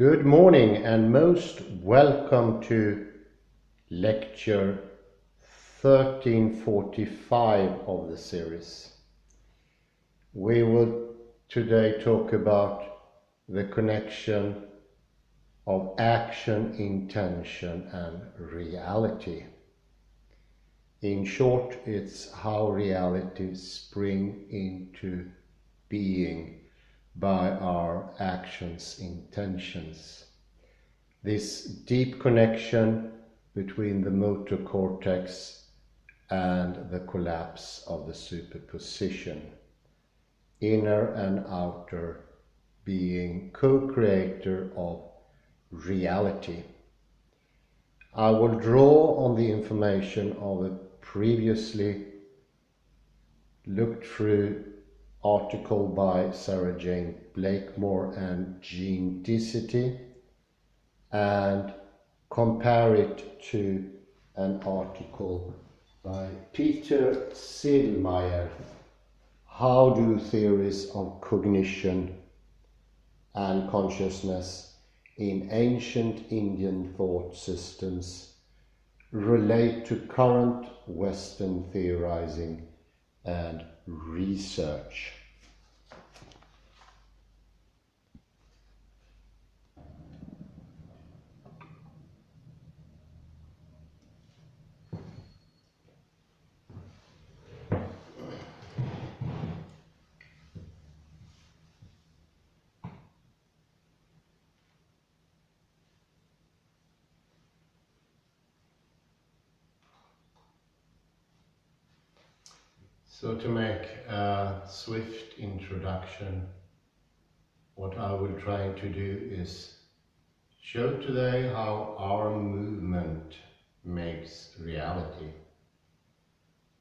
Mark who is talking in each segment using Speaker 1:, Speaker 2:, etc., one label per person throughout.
Speaker 1: Good morning and most welcome to lecture 1345 of the series. We will today talk about the connection of action, intention and reality. In short, it's how reality springs into being by our actions, intentions. This deep connection between the motor cortex and the collapse of the superposition, inner and outer being co-creator of reality. I will draw on the information of a previously looked through article by Sarah-Jayne, Blakemore and Decety and compare it to an article by Peter Sedelmeier, How Do Theories of Cognition and Consciousness in Ancient Indian Thought Systems Relate to Current Western Theorizing and Research. So to make a swift introduction, what I will try to do is show today how our movement makes reality.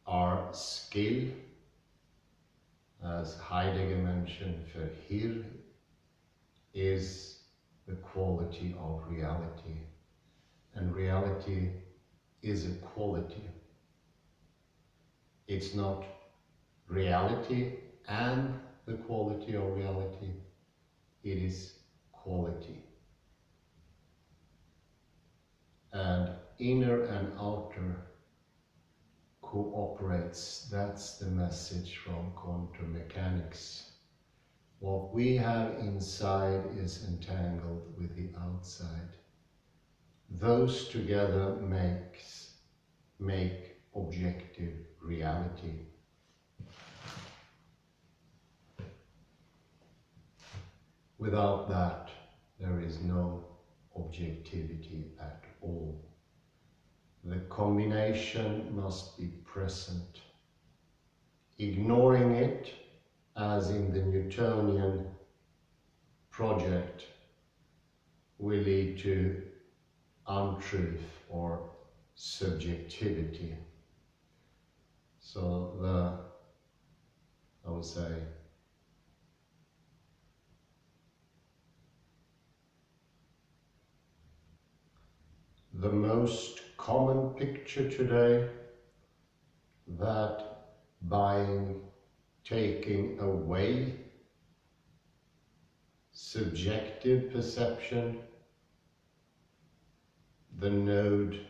Speaker 1: Our skill, as Heidegger mentioned, Verhir, is the quality of reality. And reality is a quality. It's not reality and the quality of reality, it is quality. And inner and outer cooperates, that's the message from quantum mechanics. What we have inside is entangled with the outside. Those together make objective reality. Without that, there is no objectivity at all. The combination must be present. Ignoring it, as in the Newtonian project, will lead to untruth or subjectivity. So I would say, the most common picture today, that by taking away subjective perception, the node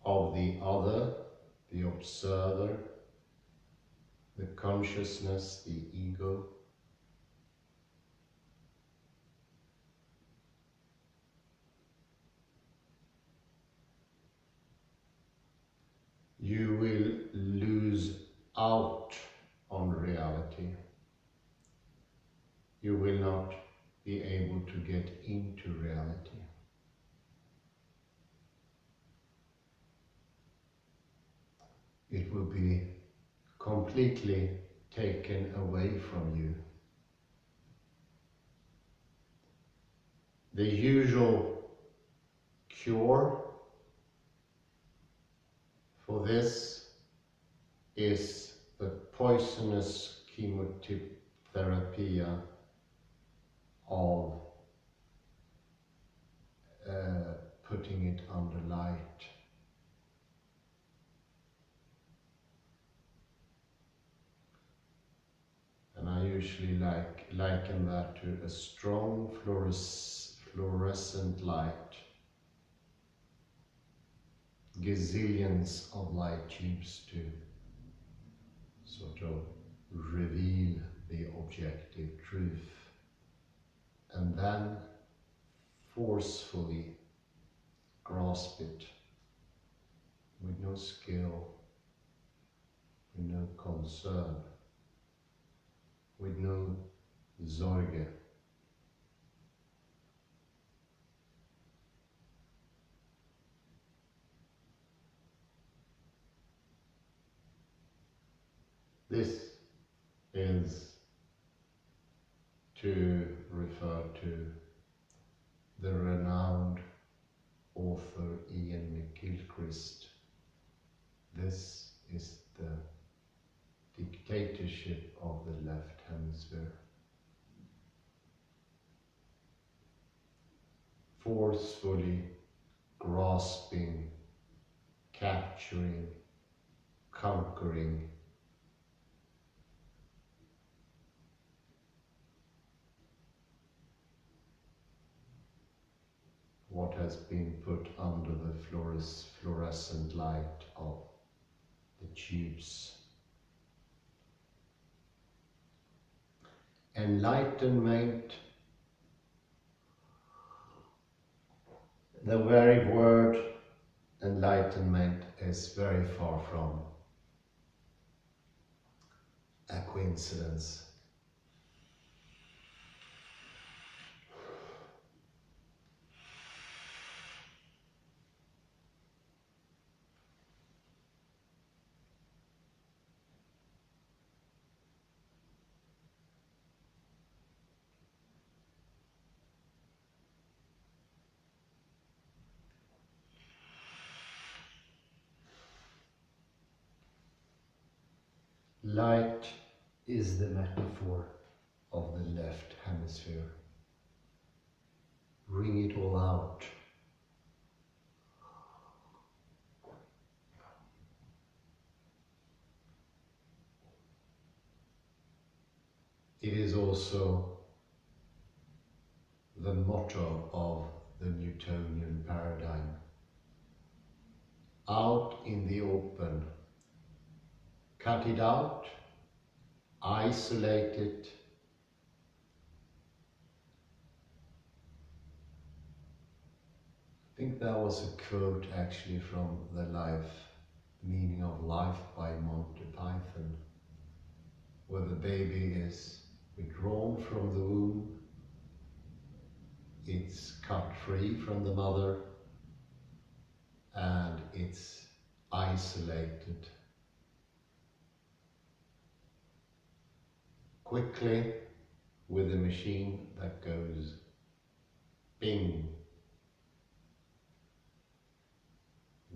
Speaker 1: of the other, the observer, the consciousness, the ego, you will lose out on reality. You will not be able to get into reality. It will be completely taken away from you. The usual cure for this is the poisonous chemotherapy of putting it under light. And I usually liken that to a strong fluorescent light, gazillions of light tubes to sort of reveal the objective truth, and then forcefully grasp it with no skill, with no concern, with no Sorge. This is to refer to the renowned author Ian McGilchrist. This is the dictatorship of the left hemisphere. Forcefully grasping, capturing, conquering what has been put under the fluorescent light of the tubes. Enlightenment, the very word enlightenment is very far from a coincidence. Light is the metaphor of the left hemisphere. Bring it all out. It is also the motto of the Newtonian paradigm. Out in the open. Cut it out, isolate it, I think that was a quote actually from The Meaning of Life by Monty Python, where the baby is withdrawn from the womb, it's cut free from the mother, and it's isolated. Quickly with a machine that goes bing.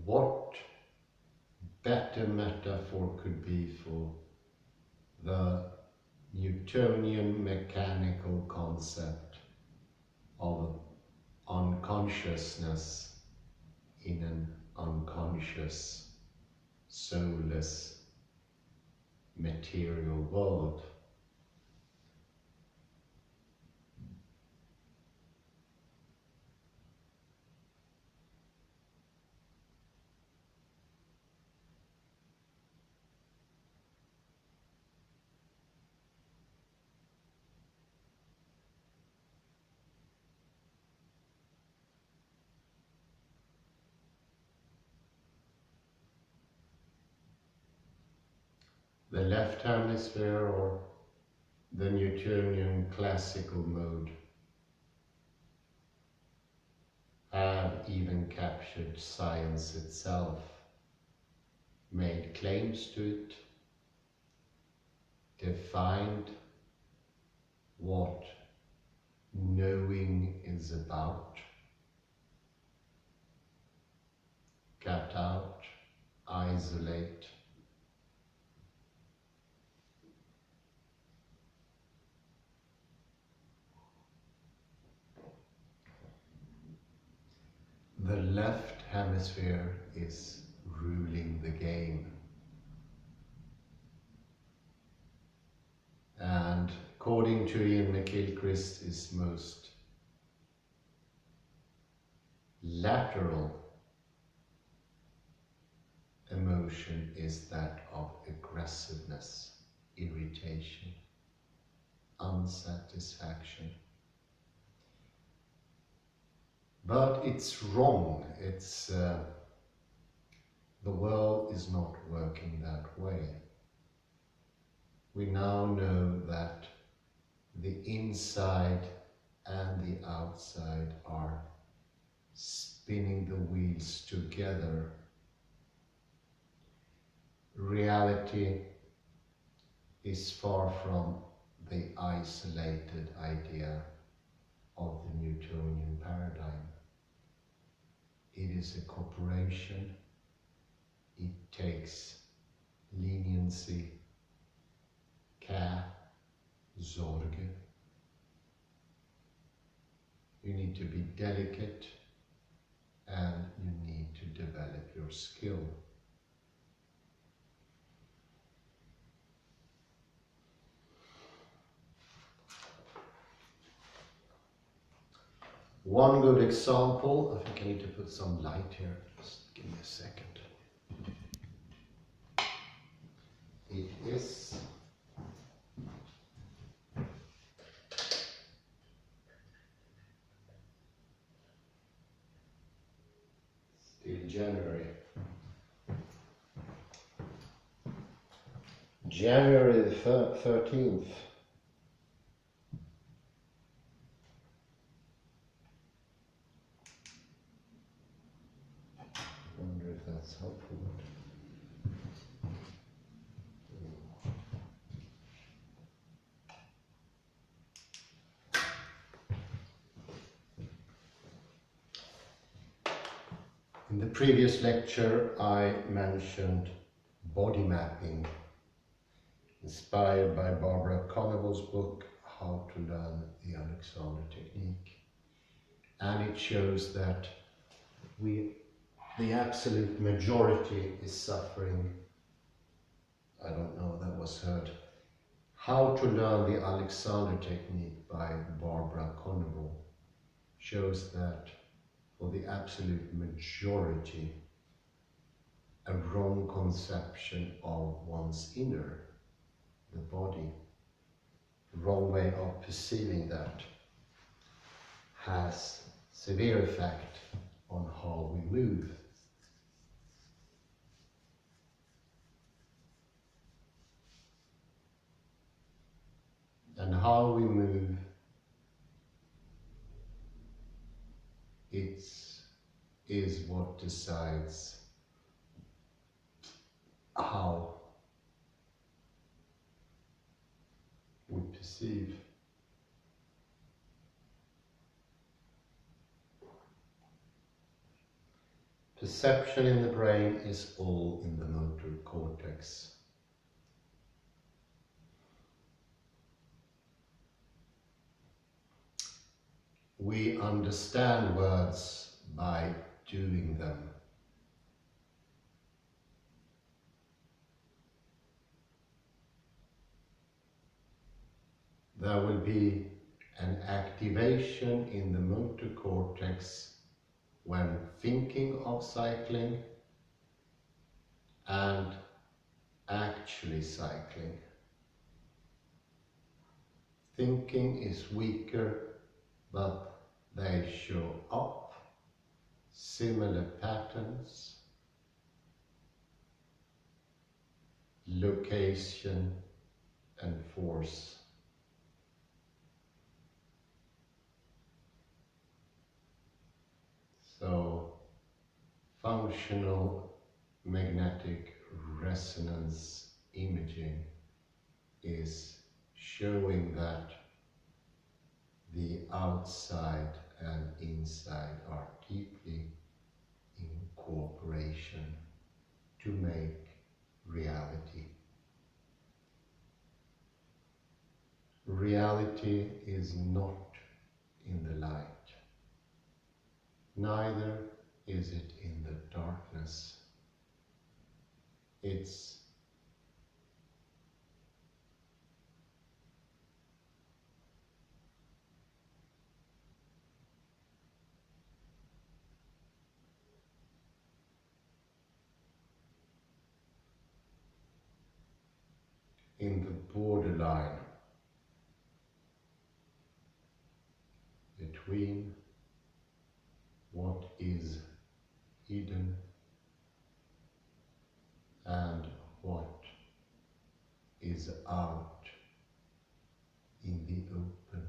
Speaker 1: What better metaphor could be for the Newtonian mechanical concept of unconsciousness in an unconscious, soulless, material world? The left hemisphere, or the Newtonian classical mode, have even captured science itself, made claims to it, defined what knowing is about. Cut out, isolate. The left hemisphere is ruling the game. And according to Ian McGilchrist, is most lateral emotion is that of aggressiveness, irritation, unsatisfaction. But it's wrong. The world is not working that way. We now know that the inside and the outside are spinning the wheels together. Reality is far from the isolated idea of the Newtonian paradigm. It is a cooperation. It takes leniency, care, sorge. You need to be delicate and you need to develop your skill. One good example, I think I need to put some light here, just give me a second. It is still January the 13th. I wonder if that's helpful. In the previous lecture, I mentioned body mapping, inspired by Barbara Conneval's book, How to Learn the Alexander Technique. And it shows that the absolute majority is suffering. I don't know, that was heard. How to Learn the Alexander Technique by Barbara Conneval shows that for the absolute majority, a wrong conception of one's inner, the body, wrong way of perceiving that, has severe effect on how we move. And how we move, is what decides how we perceive. Perception in the brain is all in the motor cortex. We understand words by doing them. There will be an activation in the motor cortex when thinking of cycling and actually cycling. Thinking is weaker, but they show up similar patterns, location and force. So, functional magnetic resonance imaging is showing that the outside and inside are deeply in cooperation to make reality. Reality is not in the light. Neither is it in the darkness. It's in the borderline between what is hidden and what is out in the open.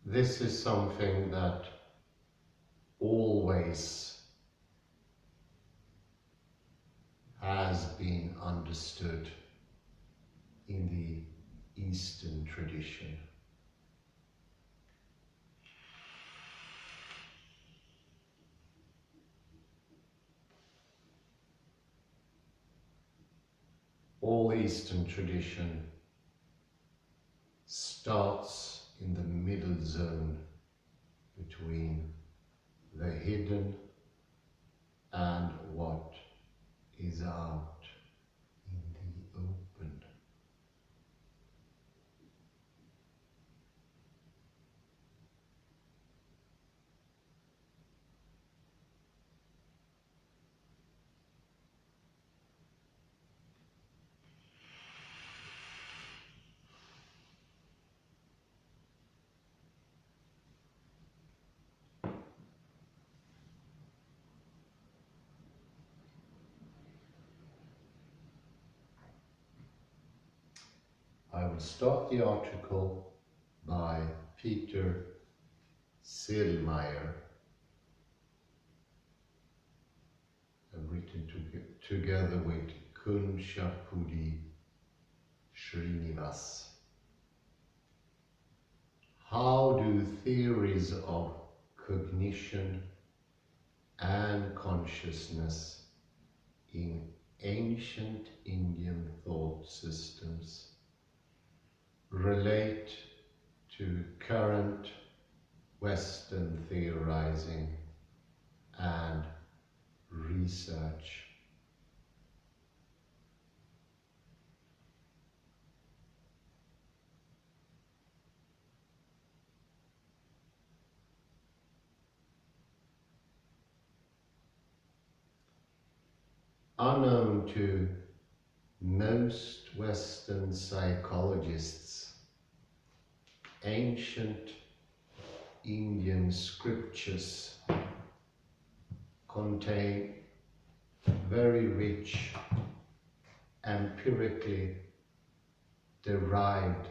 Speaker 1: This is something that always has been understood in the Eastern tradition. All Eastern tradition starts in the middle zone between the hidden and what is out in the open. I will start the article by Peter Selmayr, written together with Kunchapudi Srinivas. How do theories of cognition and consciousness in ancient Indian thought systems relate to current Western theorizing and research? Unknown to most Western psychologists, ancient Indian scriptures contain very rich, empirically derived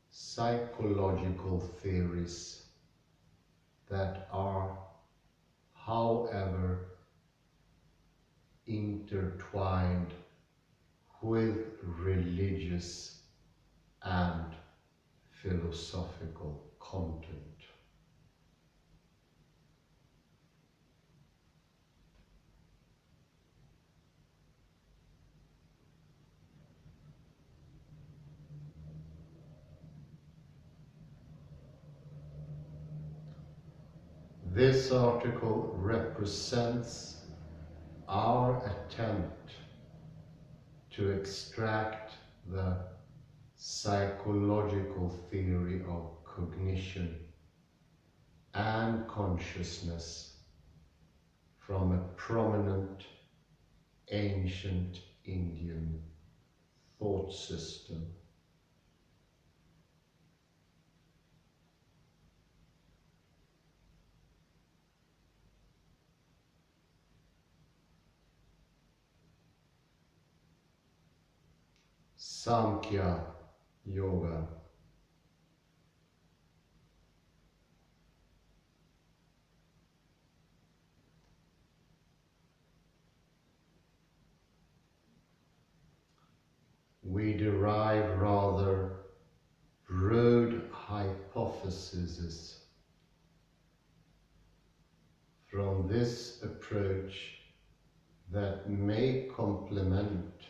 Speaker 1: psychological theories that are, however, intertwined with religious and philosophical content. This article represents our attempt to extract the psychological theory of cognition and consciousness from a prominent ancient Indian thought system. Samkhya Yoga. We derive rather broad hypotheses from this approach that may complement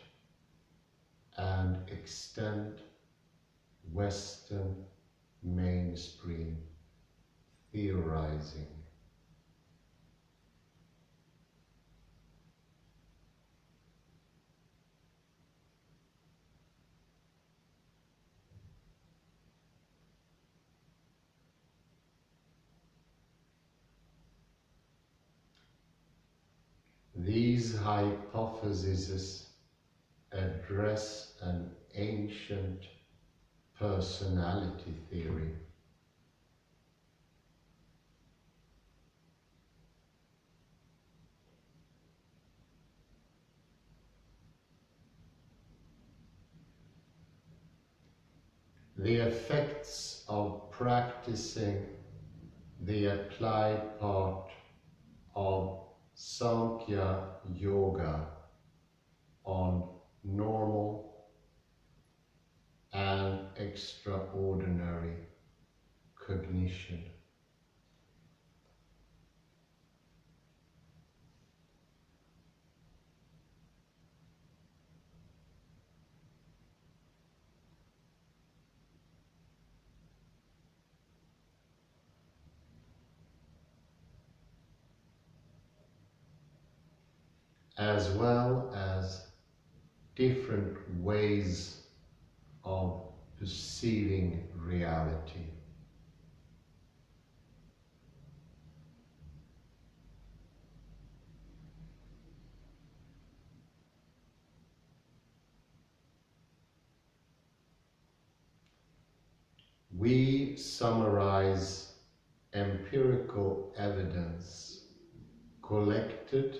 Speaker 1: and extend Western mainstream theorizing. These hypotheses address an ancient personality theory. The effects of practicing the applied part of Samkhya Yoga on normal and extraordinary cognition. As well as different ways of perceiving reality. We summarize empirical evidence collected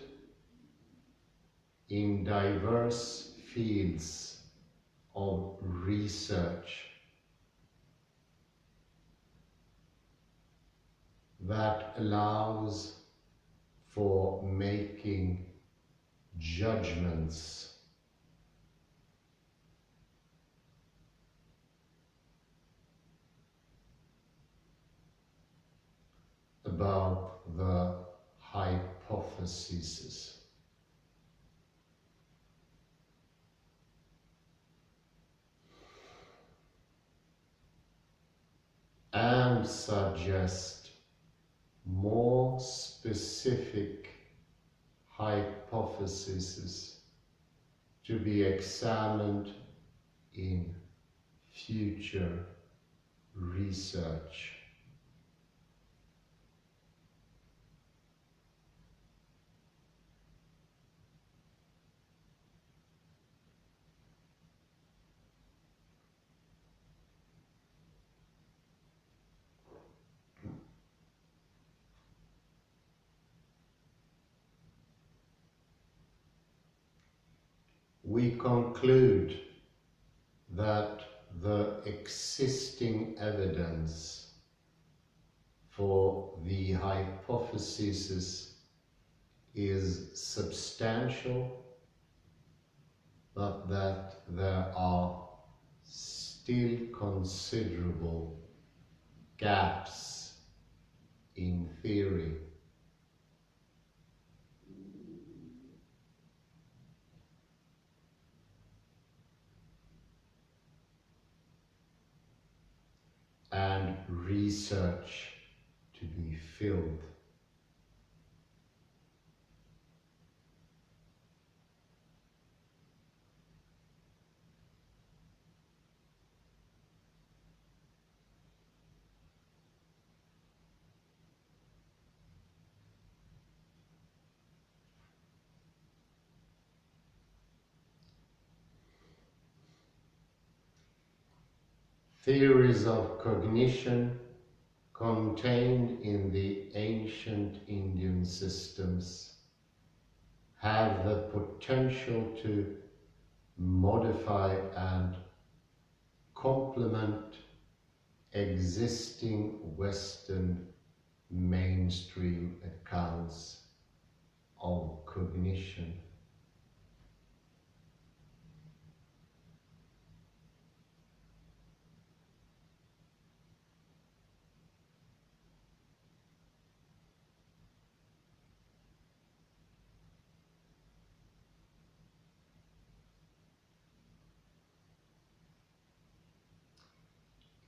Speaker 1: in diverse fields of research that allows for making judgments about the hypotheses. And suggest more specific hypotheses to be examined in future research. We conclude that the existing evidence for the hypothesis is substantial, but that there are still considerable gaps in theory. And research to be filled. Theories of cognition contained in the ancient Indian systems have the potential to modify and complement existing Western mainstream accounts of cognition.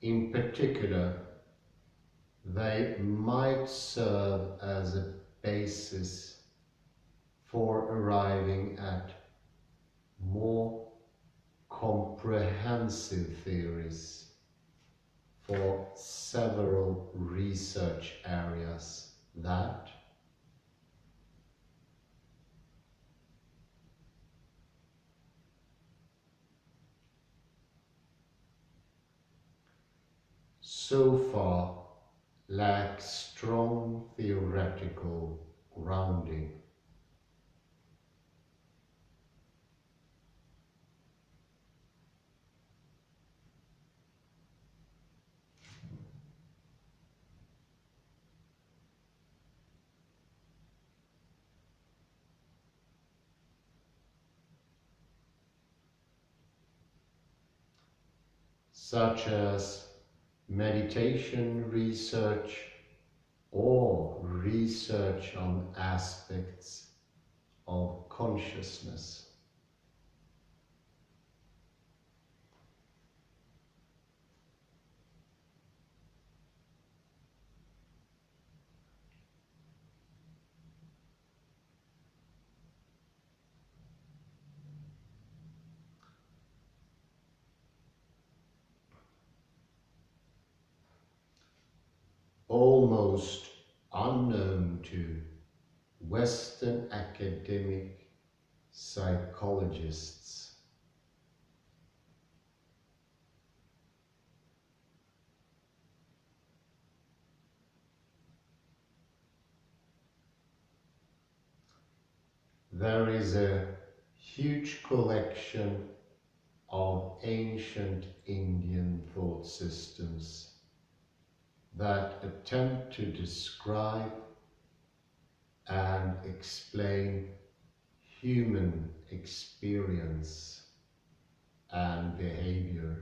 Speaker 1: In particular, they might serve as a basis for arriving at more comprehensive theories for several research areas that, so far, lack strong theoretical grounding. Such as meditation research or research on aspects of consciousness. Almost unknown to Western academic psychologists. There is a huge collection of ancient Indian thought systems that attempt to describe and explain human experience and behavior.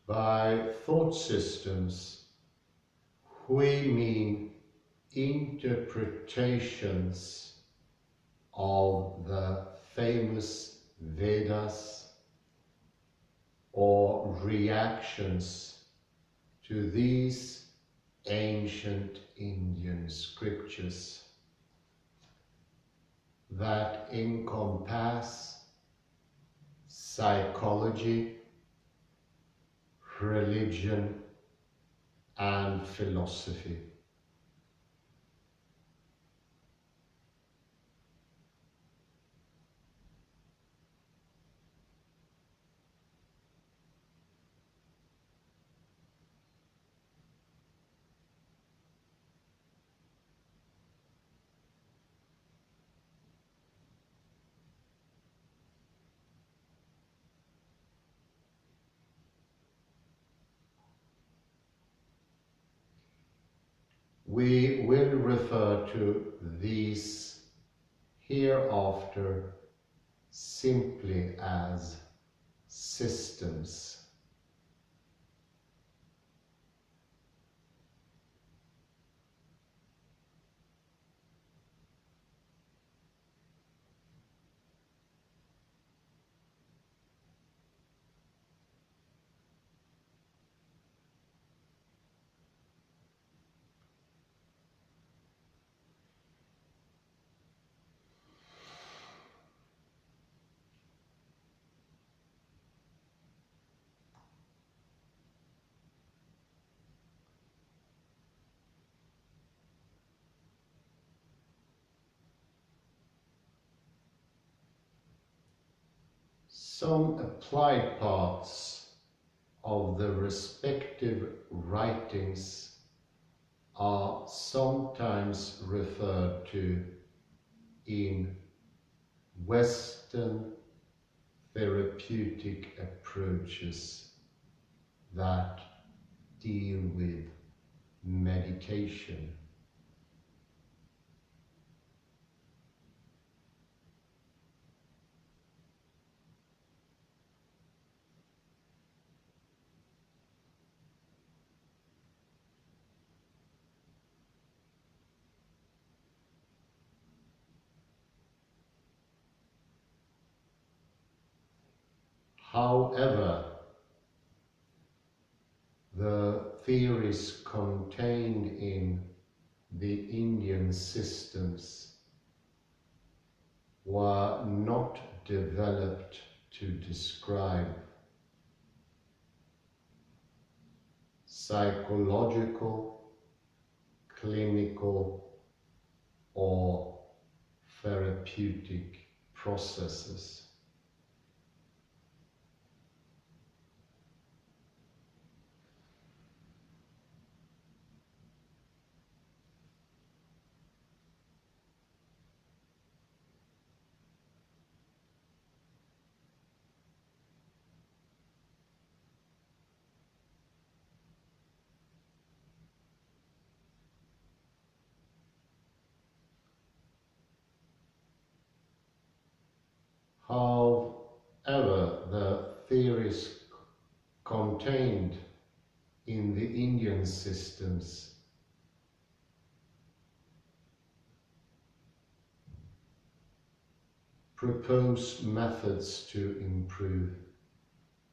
Speaker 1: By thought systems, we mean interpretations of the famous Vedas or reactions to these ancient Indian scriptures that encompass psychology, religion, and philosophy. We will refer to these hereafter simply as systems. some applied parts of the respective writings are sometimes referred to in Western therapeutic approaches that deal with meditation. However, the theories contained in the Indian systems were not developed to describe psychological, clinical, or therapeutic processes. However, the theories contained in the Indian systems propose methods to improve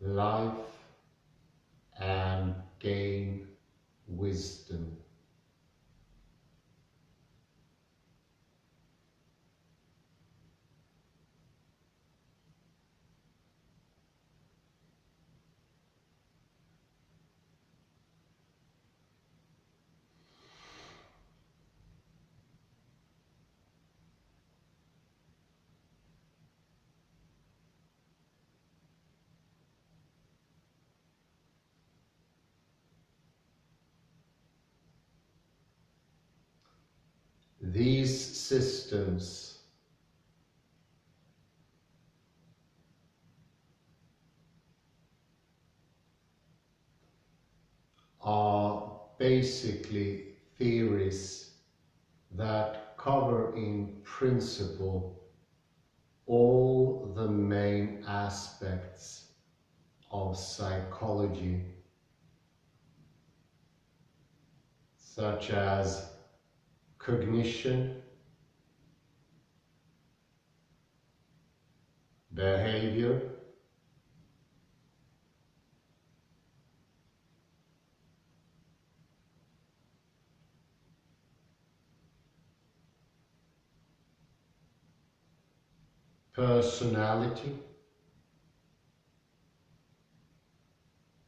Speaker 1: life and gain wisdom. These systems are basically theories that cover in principle all the main aspects of psychology, such as cognition, behavior, personality,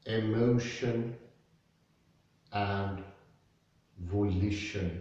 Speaker 1: emotion, and volition.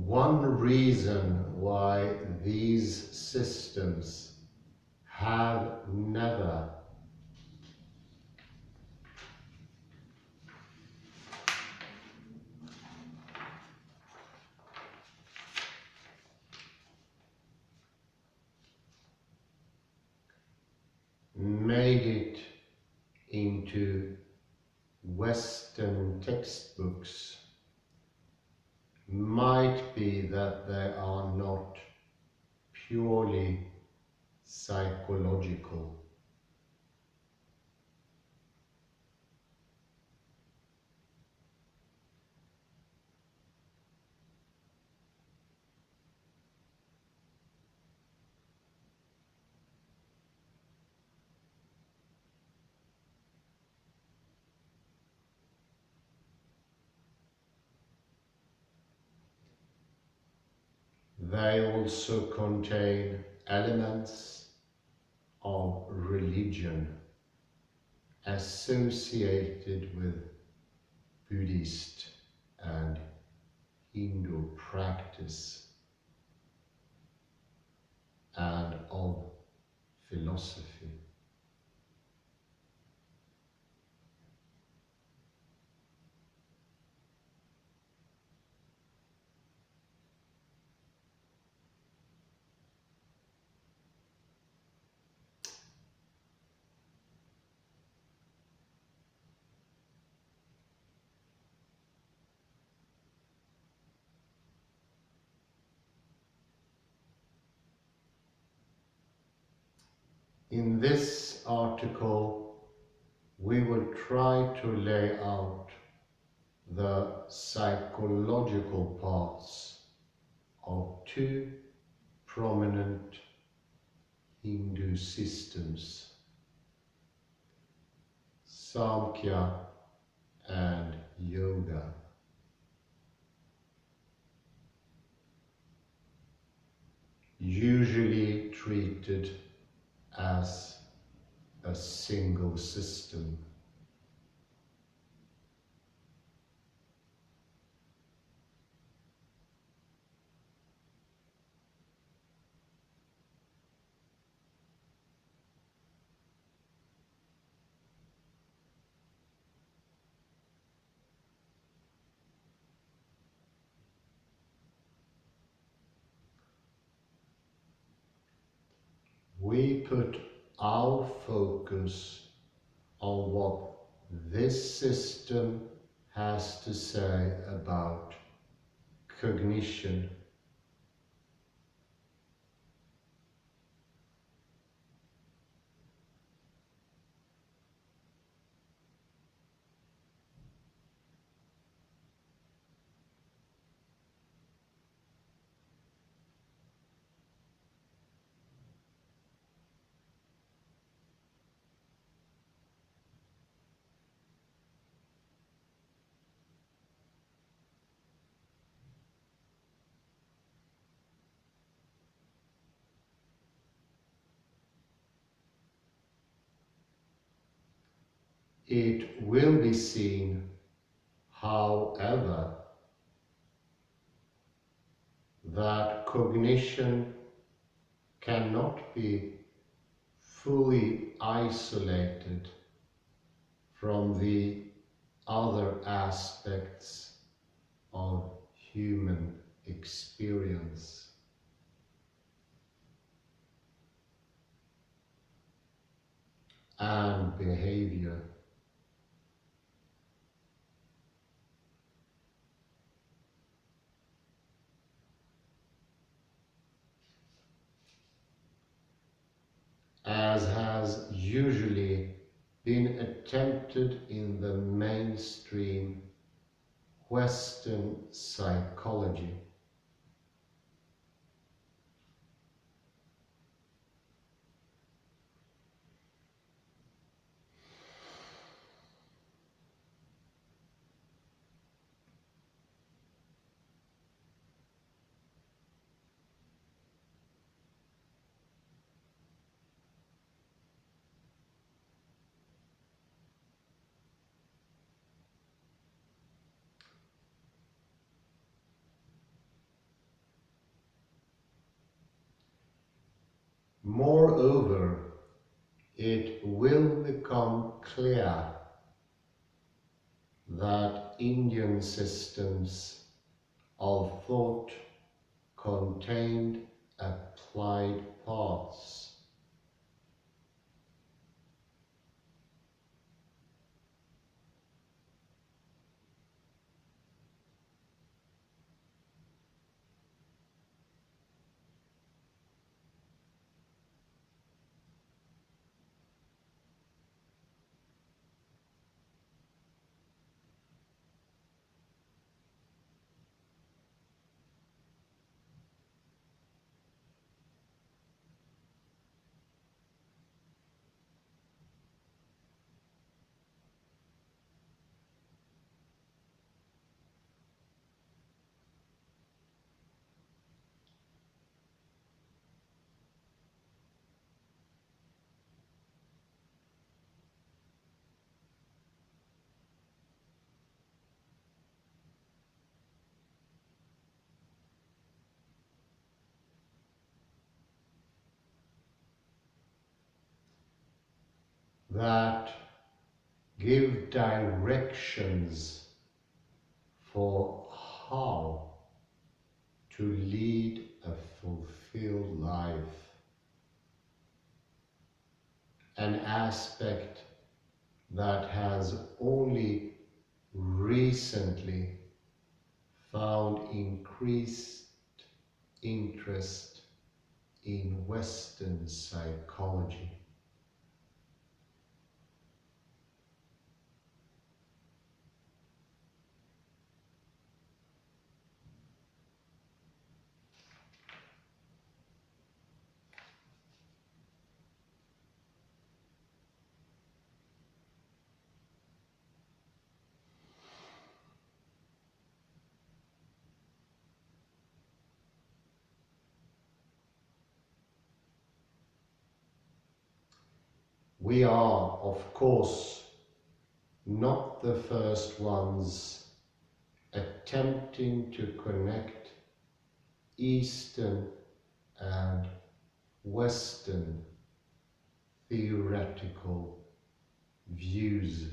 Speaker 1: One reason why these systems have never made it into Western textbooks might be that they are not purely psychological. They also contain elements of religion associated with Buddhist and Hindu practice and of philosophy. In this article, we will try to lay out the psychological parts of two prominent Hindu systems, Samkhya and Yoga. Usually treated as a single system. We put our focus on what this system has to say about cognition. It will be seen, however, that cognition cannot be fully isolated from the other aspects of human experience. And behavior. As has usually been attempted in the mainstream Western psychology. Moreover, it will become clear that Indian systems of thought contained applied parts. that give directions for how to lead a fulfilled life. An aspect that has only recently found increased interest in Western psychology. We are, of course, not the first ones attempting to connect Eastern and Western theoretical views.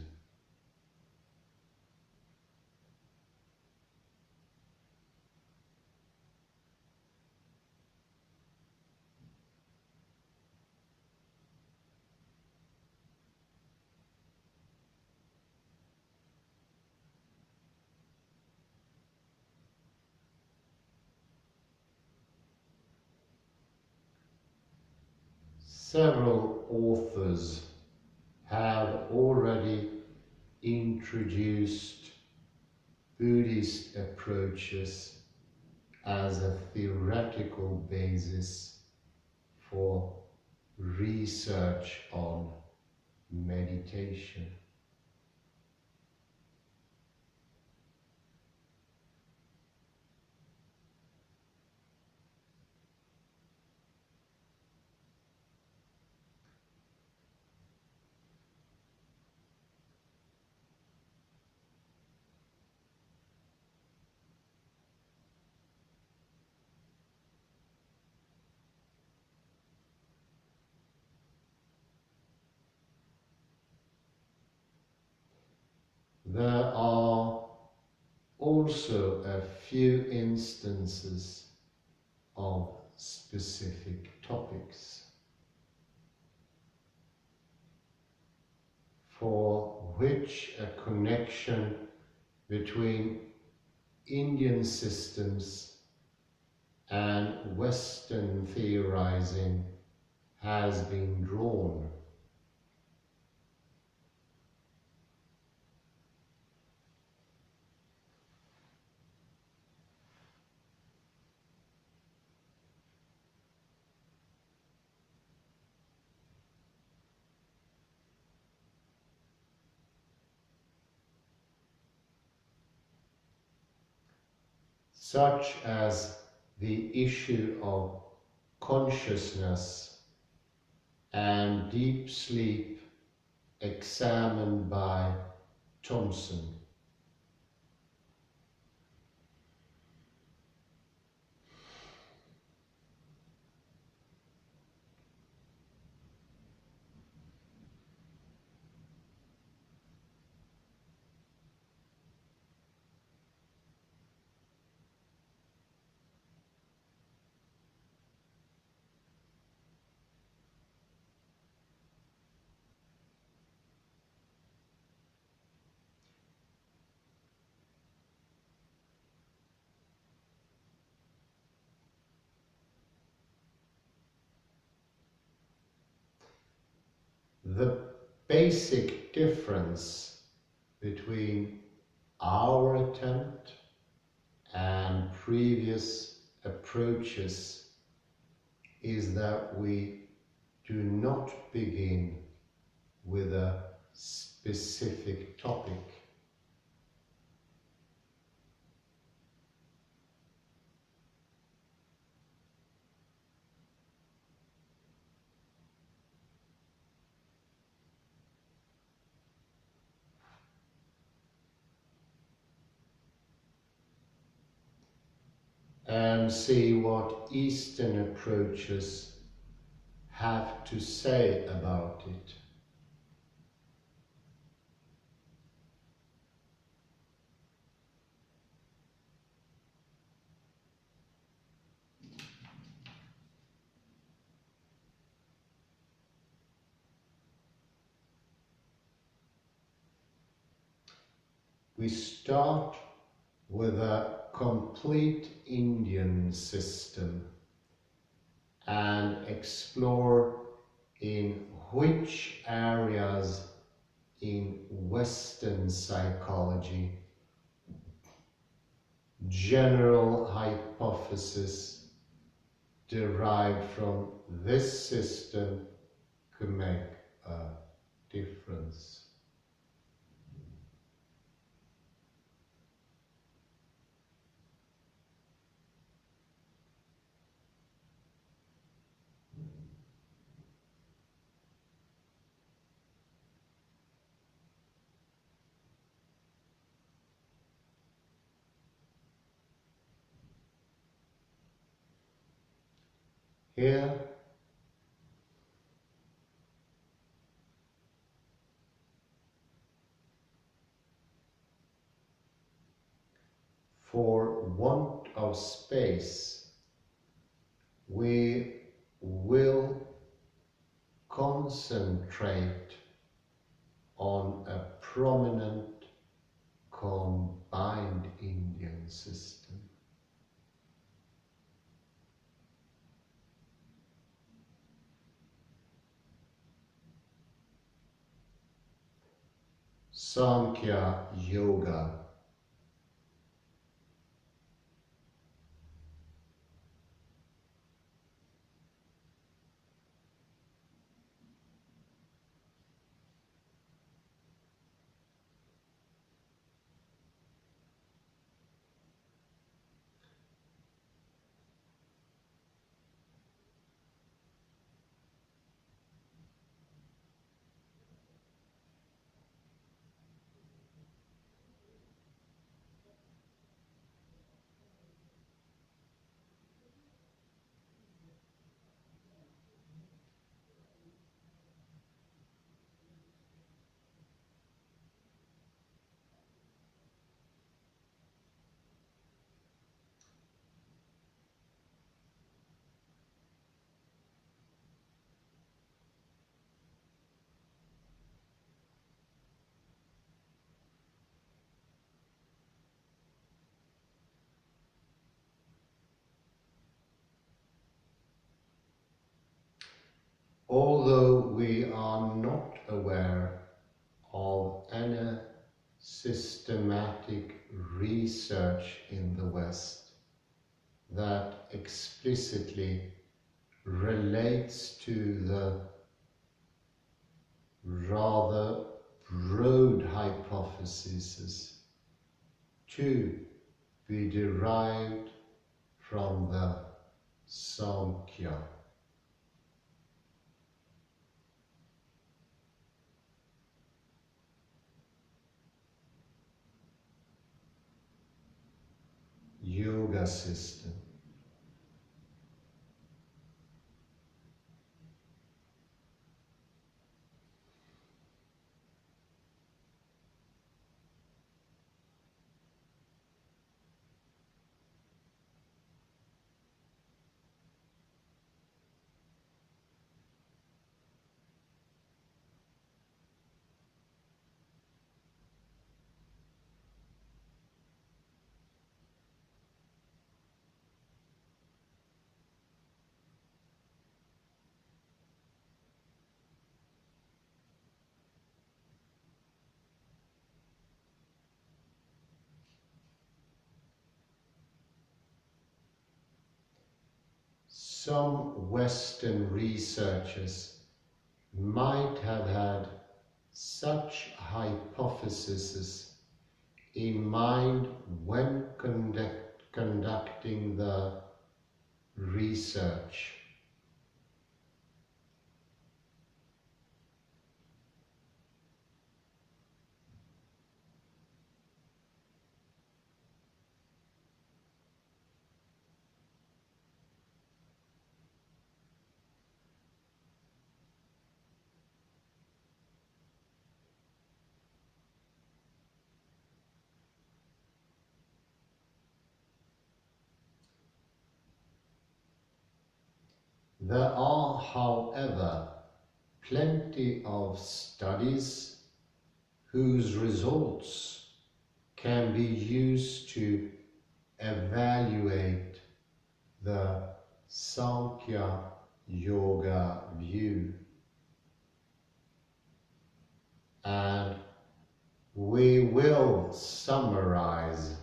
Speaker 1: Several authors have already introduced Buddhist approaches as a theoretical basis for research on meditation. There are also a few instances of specific topics for which a connection between Indian systems and Western theorizing has been drawn. Such as the issue of consciousness and deep sleep examined by Thompson. The basic difference between our attempt and previous approaches is that we do not begin with a specific topic. And see what Eastern approaches have to say about it. we start with a complete Indian system and explore in which areas in Western psychology general hypotheses derived from this system could make a difference. Here, for want of space, we will concentrate on a prominent combined Indian system. Samkhya Yoga. Although we are not aware of any systematic research in the West that explicitly relates to the rather broad hypotheses to be derived from the Samkhya. Yoga system. Some Western researchers might have had such hypotheses in mind when conducting the research. There are, however, plenty of studies whose results can be used to evaluate the Sankhya Yoga view, and we will summarize.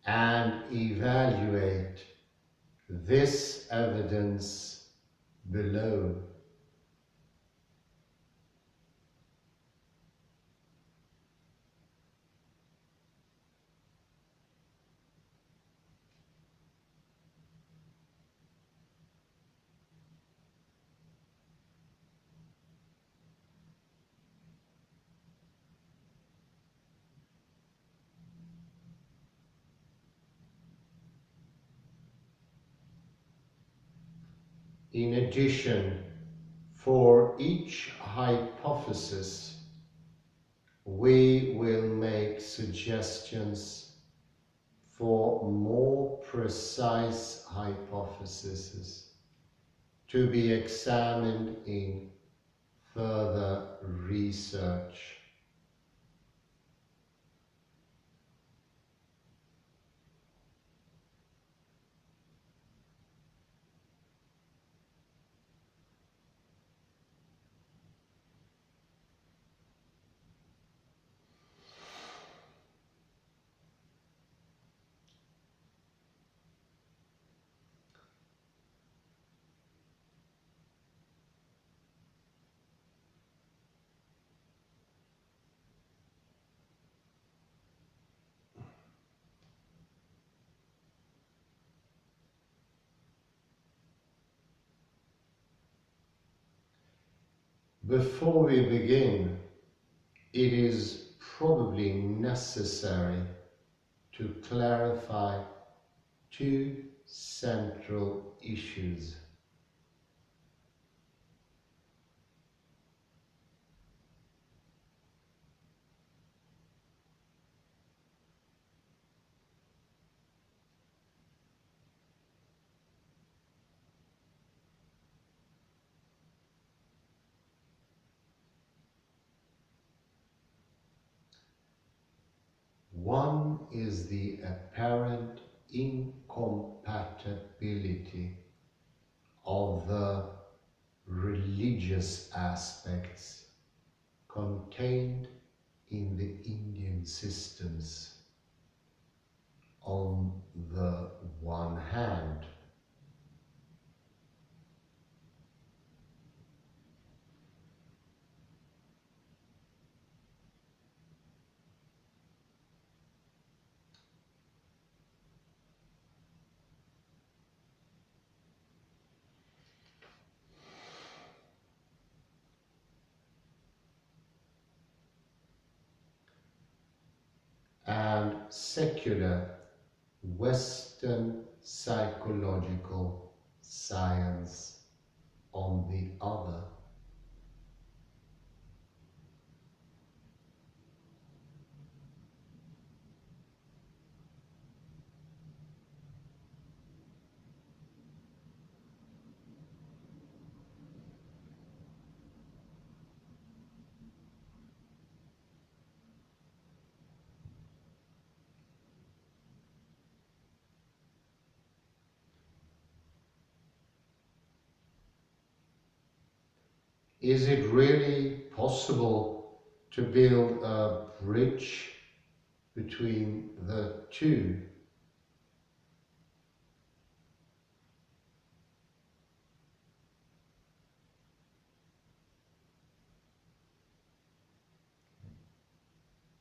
Speaker 1: And evaluate this evidence below. In addition, for each hypothesis, we will make suggestions for more precise hypotheses to be examined in further research. Before we begin, it is probably necessary to clarify two central issues. One is the apparent incompatibility of the religious aspects contained in the Indian systems on the one hand, and secular Western psychological science on the other. Is it really possible to build a bridge between the two?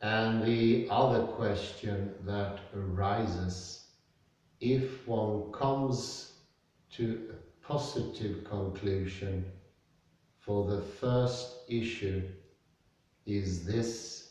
Speaker 1: And the other question that arises, if one comes to a positive conclusion for the first issue, is this: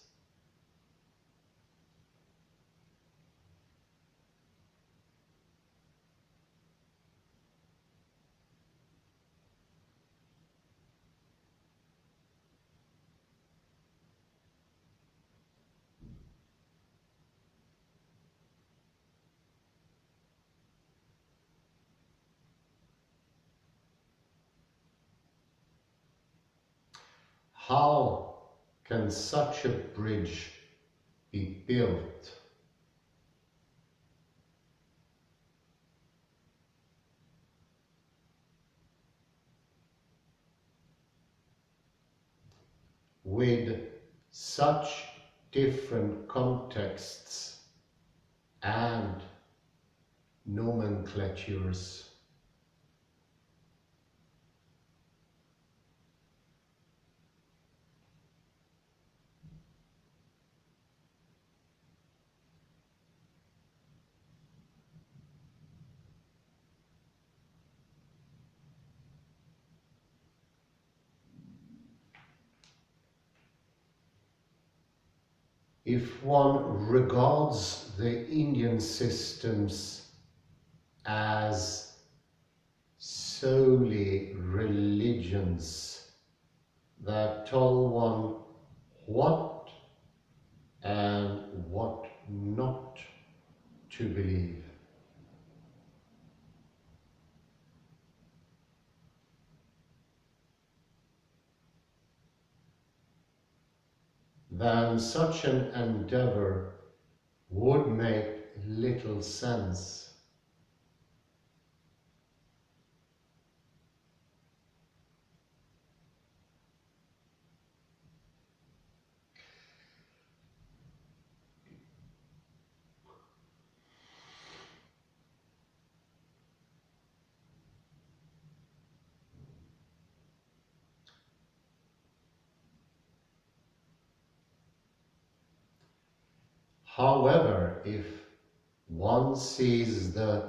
Speaker 1: How can such a bridge be built? With such different contexts and nomenclatures? If one regards the Indian systems as solely religions that tell one what and what not to believe, then such an endeavor would make little sense. However, if one sees the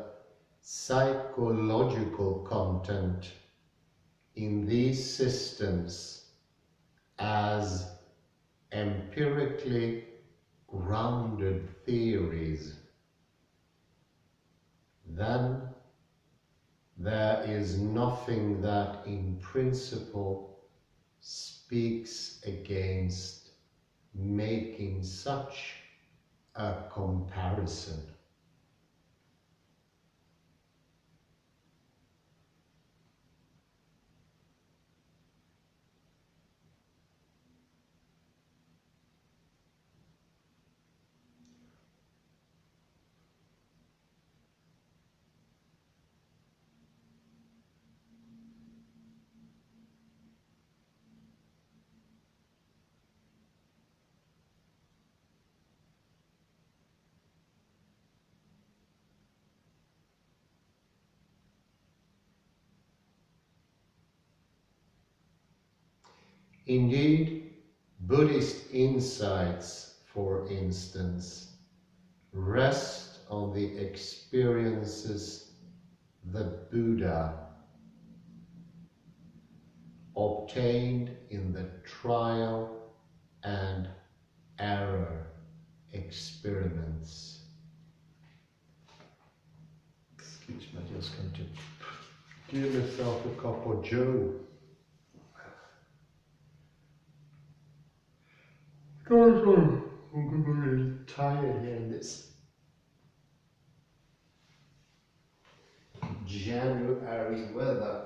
Speaker 1: psychological content in these systems as empirically grounded theories, then there is nothing that in principle speaks against making such a comparison. Indeed, Buddhist insights, for instance, rest on the experiences the Buddha obtained in the trial and error experiments. Excuse me, I'm just going to give myself a cup of joe. I'm really tired here in this January weather.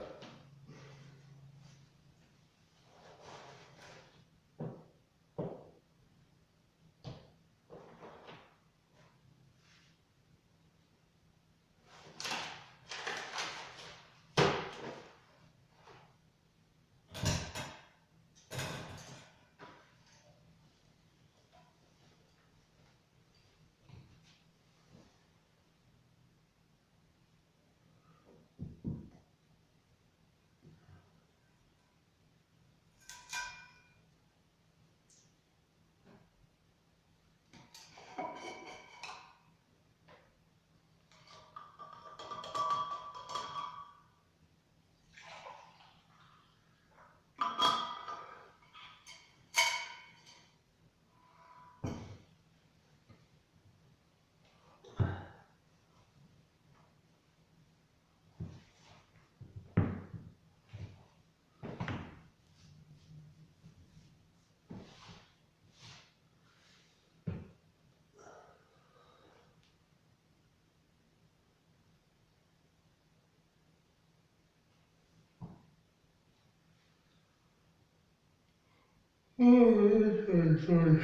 Speaker 1: I'm sorry.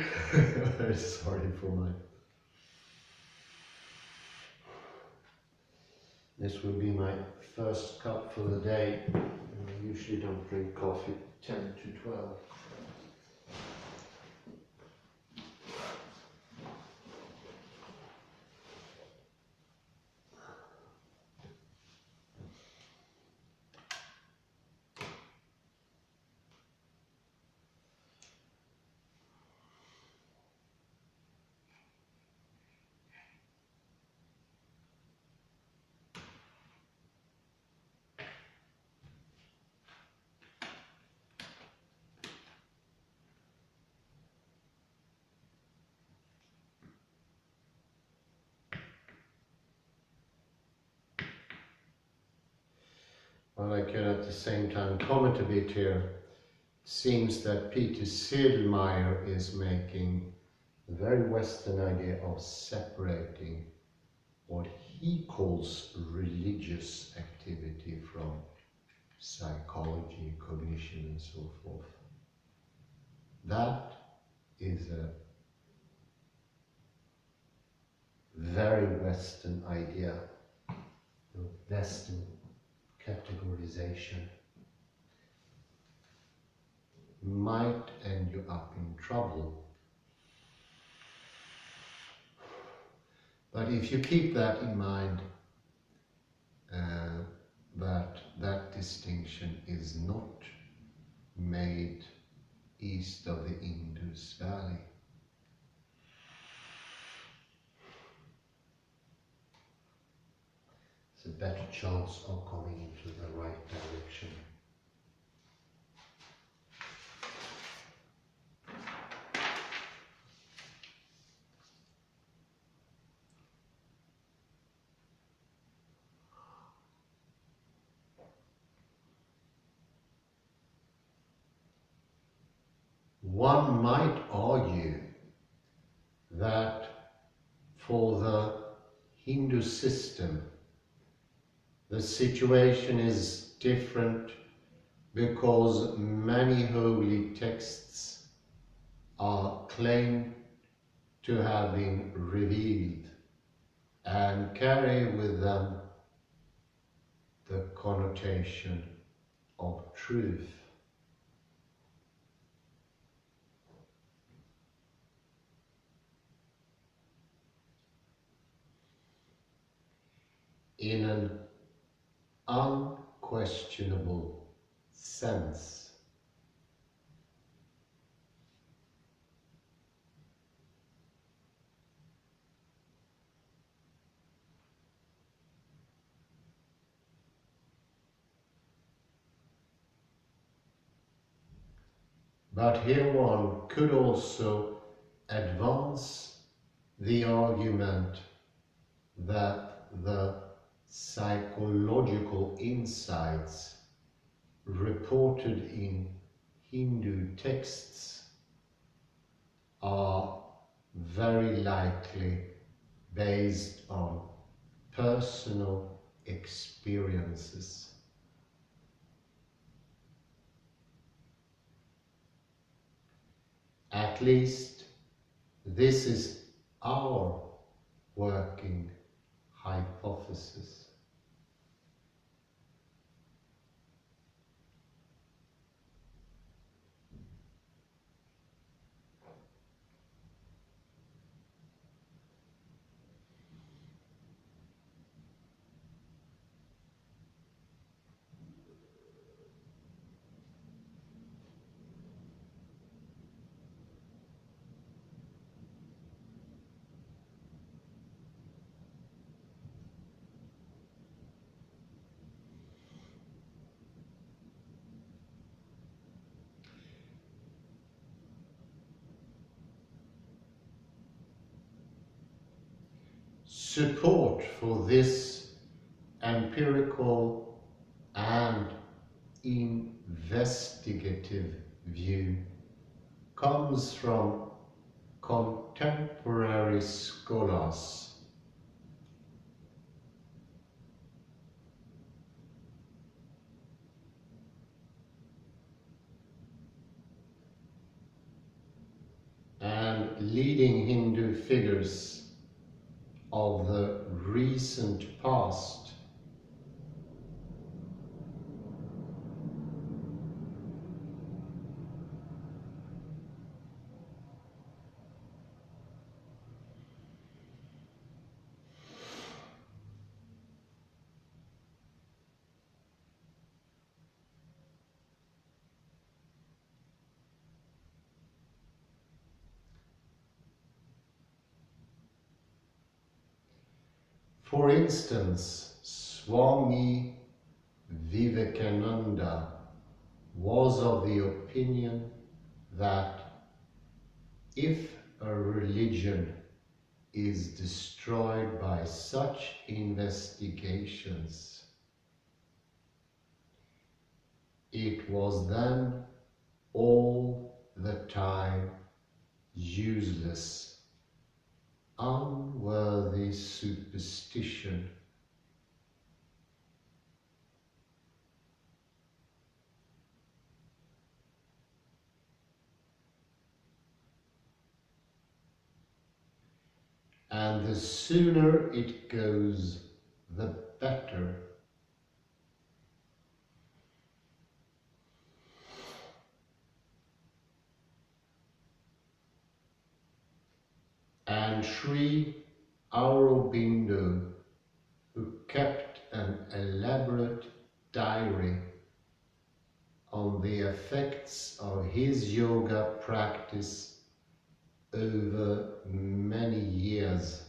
Speaker 1: Very sorry for my. This will be my first cup for the day. I usually don't drink coffee 10 to 12. Well, I can at the same time comment a bit here. Seems that Peter Sedelmeier is making a very Western idea of separating what he calls religious activity from psychology, cognition, and so forth. That is a very Western idea, Western categorization. Might end you up in trouble. But if you keep that in mind, that distinction is not made east of the Indus Valley. It's a better chance of coming into the right direction. One might argue that for the Hindu system, the situation is different because many holy texts are claimed to have been revealed and carry with them the connotation of truth. In an unquestionable sense. But here one could also advance the argument that the psychological insights reported in Hindu texts are very likely based on personal experiences. At least this is our working hypothesis. Support for this empirical and investigative view comes from contemporary scholars leading Hindu figures of the recent past. For instance, Swami Vivekananda was of the opinion that if a religion is destroyed by such investigations, it was then all the time useless, unworthy superstition. And the sooner it goes, the better. And Sri Aurobindo, who kept an elaborate diary on the effects of his yoga practice over many years,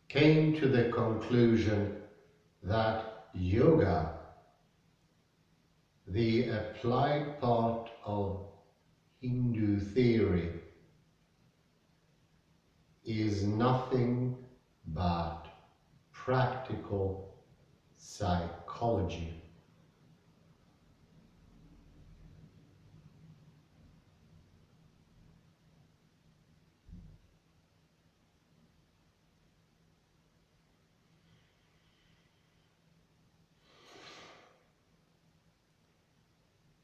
Speaker 1: came to the conclusion that yoga, the applied part of Hindu theory, is nothing but practical psychology.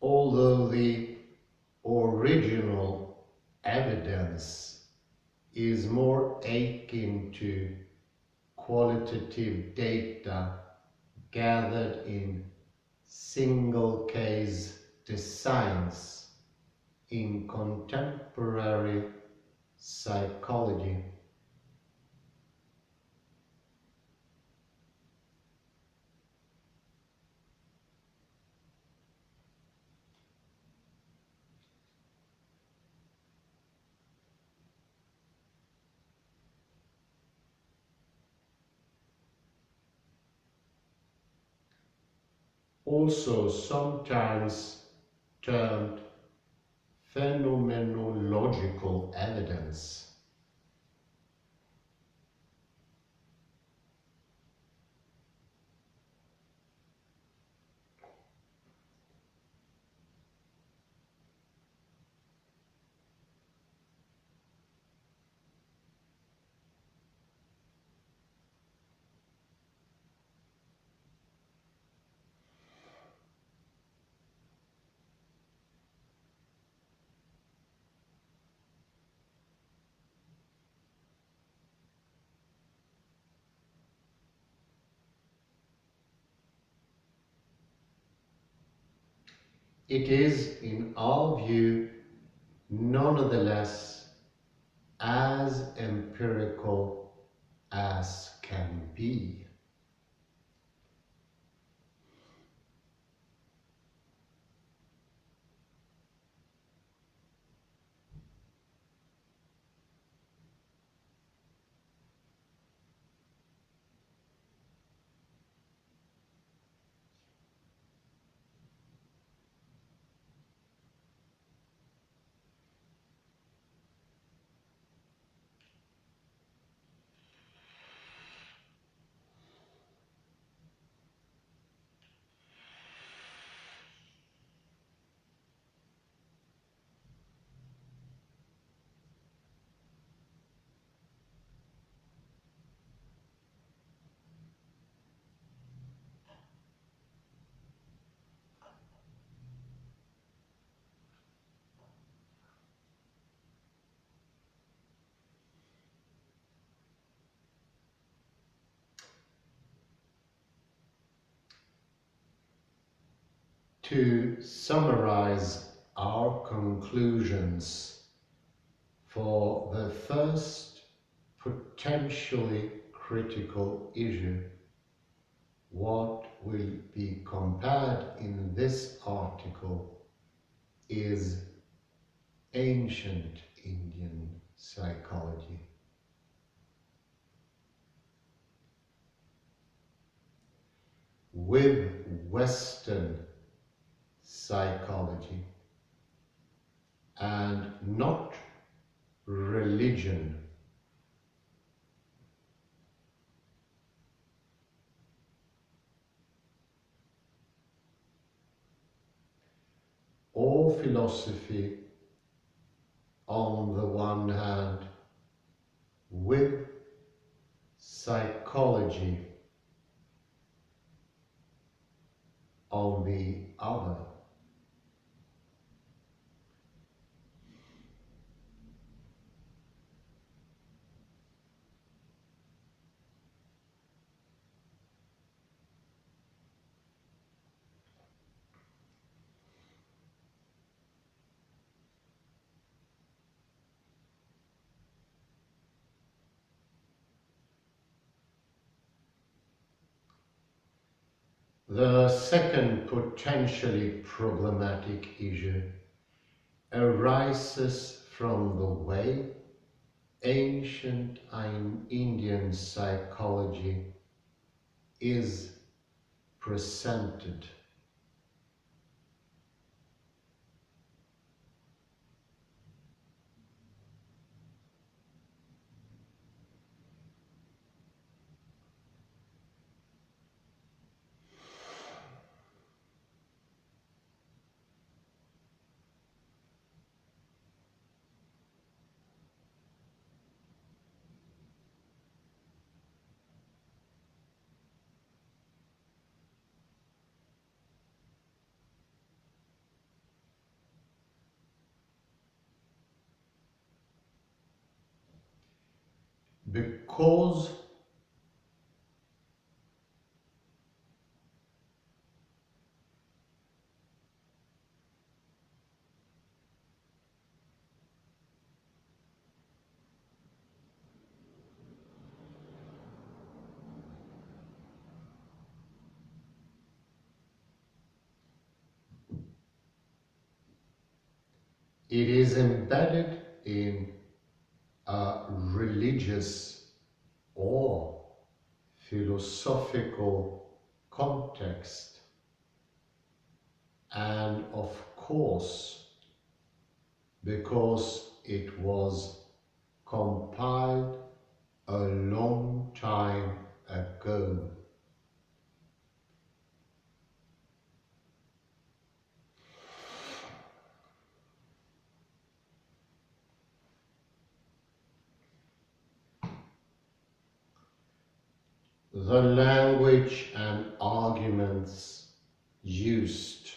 Speaker 1: Although the original evidence is more akin to qualitative data gathered in single case designs in contemporary psychology. Also sometimes termed phenomenological evidence. It is, in our view, nonetheless as empirical as can be. to summarize our conclusions for the first potentially critical issue, what will be compared in this article is ancient Indian psychology. With Western psychology, and not religion. Or philosophy on the one hand, with psychology on the other. The second potentially problematic issue arises from the way ancient Indian psychology is presented. Because it is embedded in a religious or philosophical context, and of course, because it was compiled a long time ago. The language and arguments used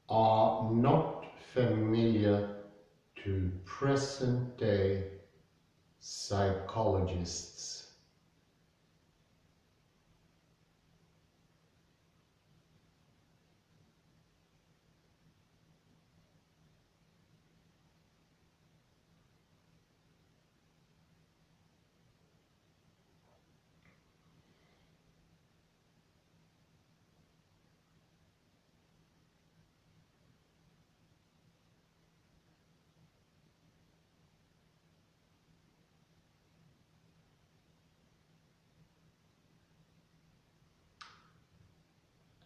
Speaker 1: are not familiar to present-day psychologists.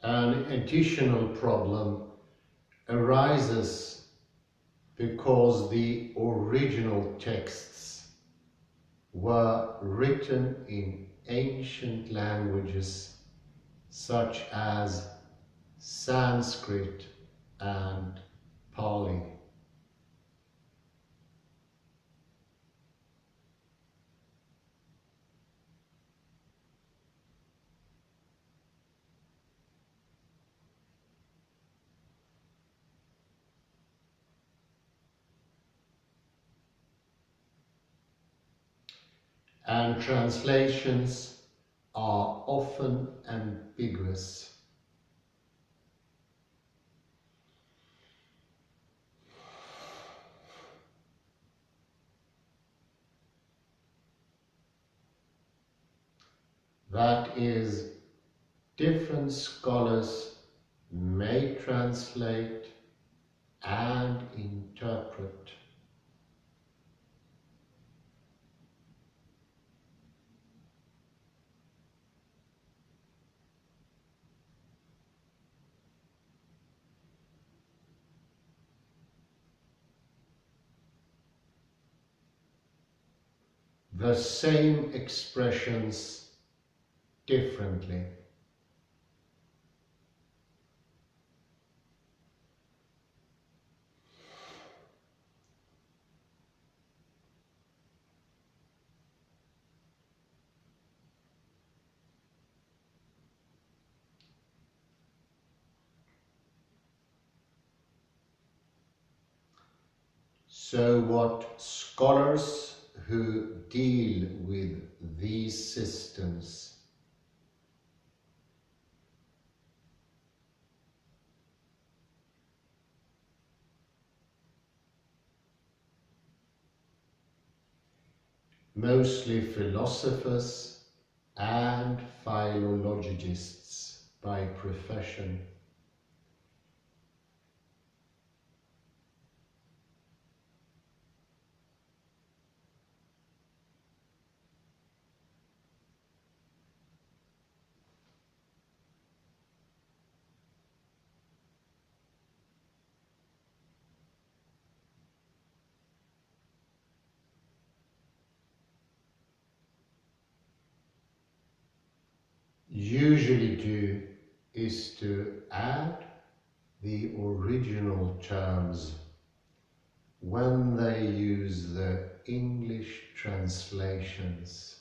Speaker 1: An additional problem arises because the original texts were written in ancient languages such as Sanskrit and Pali. and translations are often ambiguous. That is, different scholars may translate and interpret. The same expressions differently. So what scholars who deal with these systems mostly philosophers and philologists by profession, usually do is to add the original terms when they use the English translations.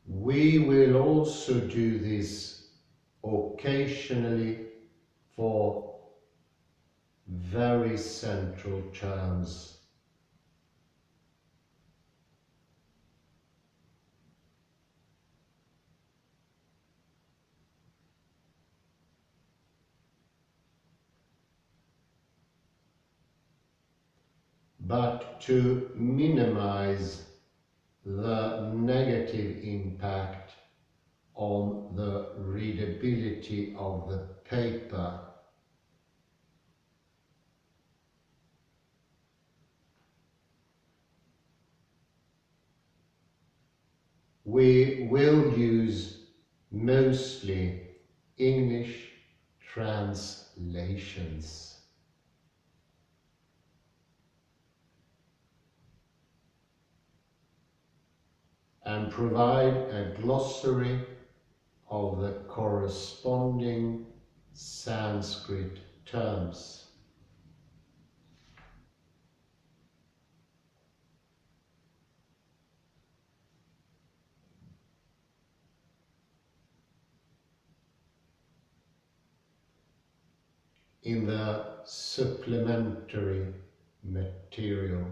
Speaker 1: We will also do this occasionally for very central terms. But to minimize the negative impact on the readability of the paper, we will use mostly English translations and provide a glossary of the corresponding Sanskrit terms. In the supplementary material.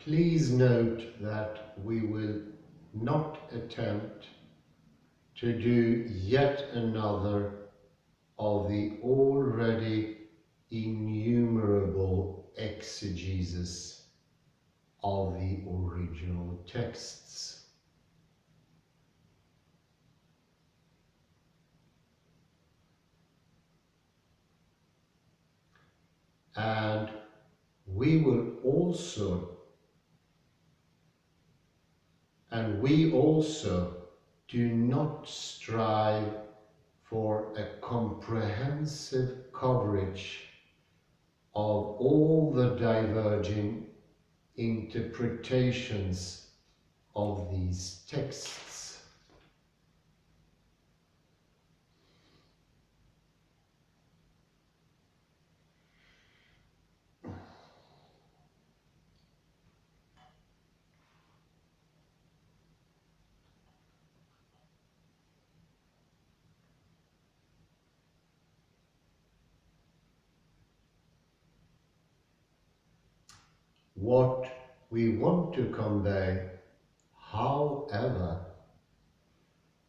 Speaker 1: Please note that we will not attempt to do yet another of the already innumerable exegesis of the original texts. And we also do not strive for a comprehensive coverage of all the diverging interpretations of these texts. What we want to convey, however,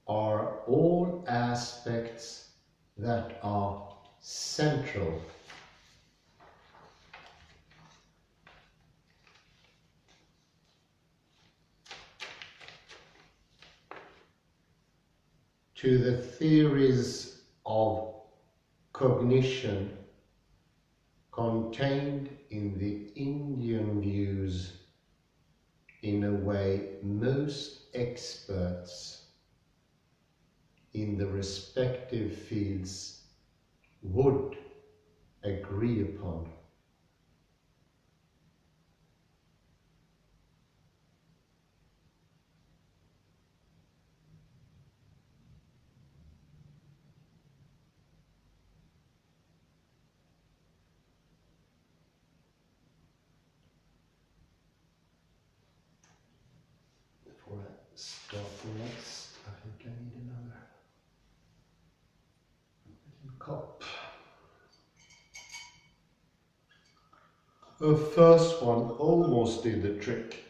Speaker 1: are all aspects that are central to the theories of cognition contained in the Indian views, in a way most experts in the respective fields would agree upon. Before I start next, I think I need another little cup. The first one almost did the trick.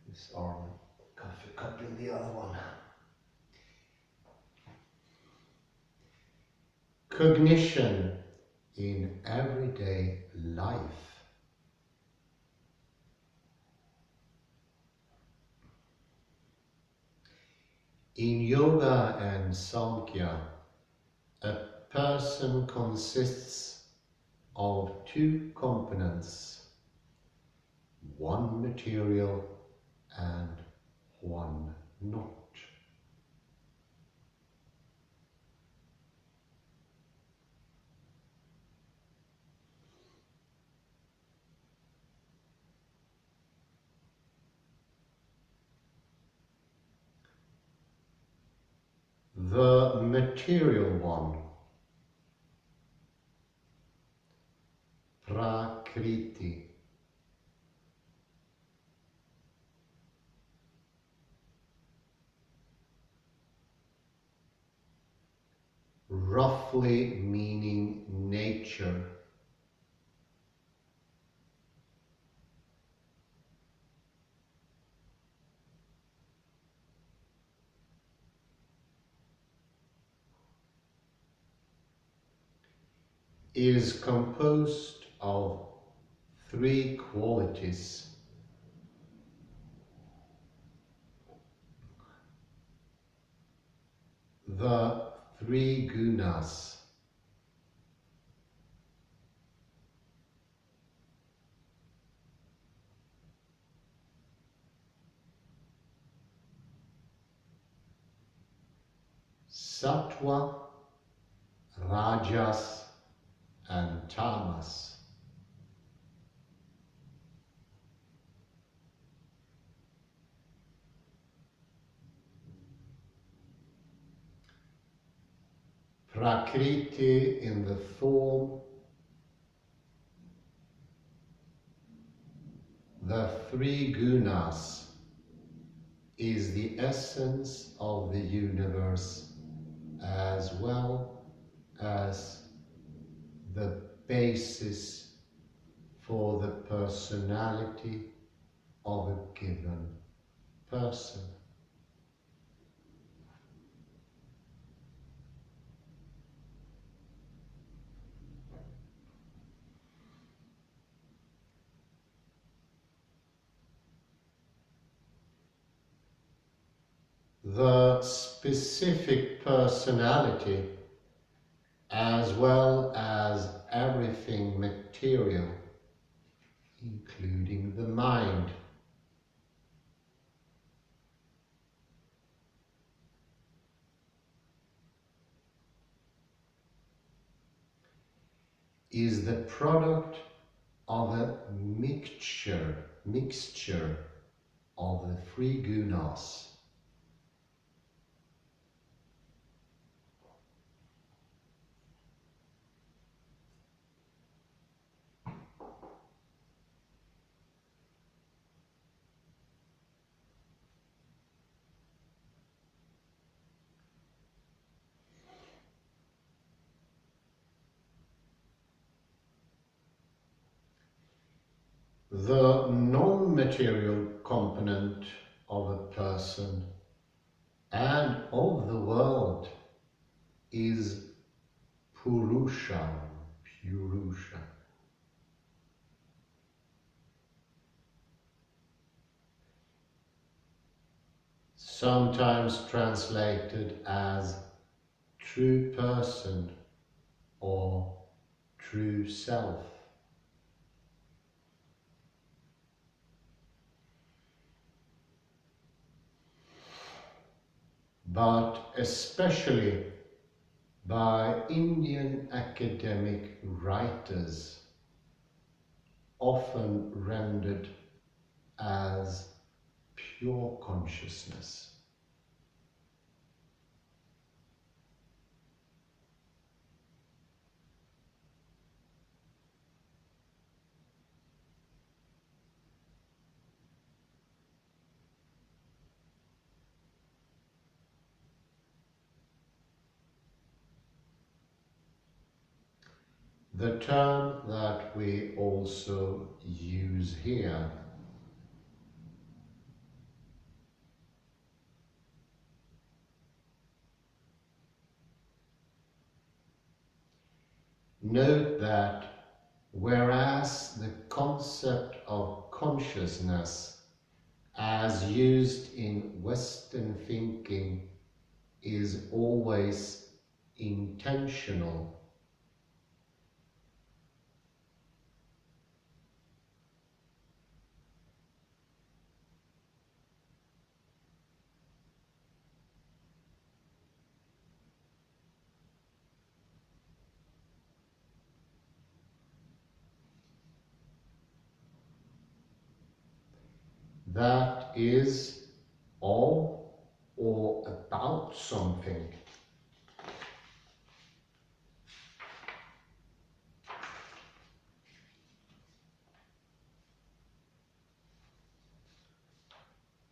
Speaker 1: This arm coffee cup in the other one. Cognition in everyday life. In yoga and Samkhya, a person consists of two components, one material and one not. The material one, Prakriti, roughly meaning nature, is composed of three qualities. The three gunas. Sattva, Rajas and Tamas. Prakriti in the form, the three gunas is the essence of the universe as well as the basis for the personality of a given person. The specific personality as well as everything material, including the mind, is the product of a mixture of the three gunas. The non-material component of a person and of the world is Purusha. Sometimes translated as true person or true self. But especially by Indian academic writers, often rendered as pure consciousness. The term that we also use here note that whereas the concept of consciousness as used in Western thinking is always intentional, that is of or about something.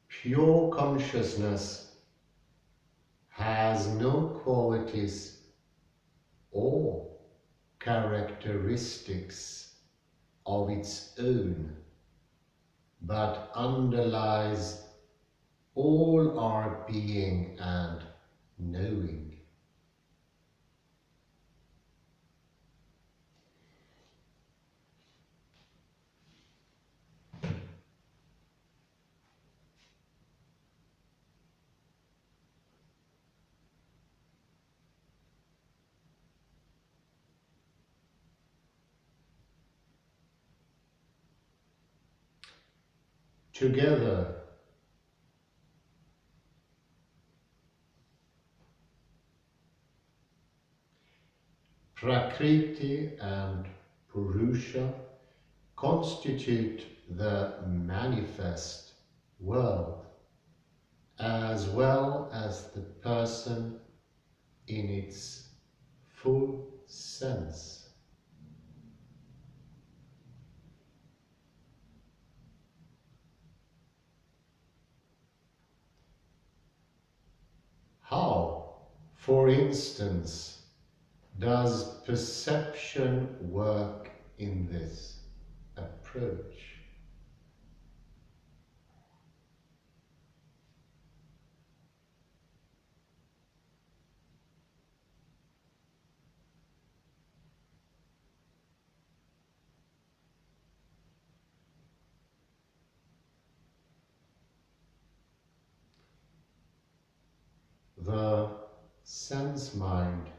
Speaker 1: Pure consciousness has no qualities or characteristics of its own, but underlies all our being and knowing. together. Prakriti and Purusha constitute the manifest world, as well as the person in its full sense. How, for instance, does perception work in this approach? The sense mind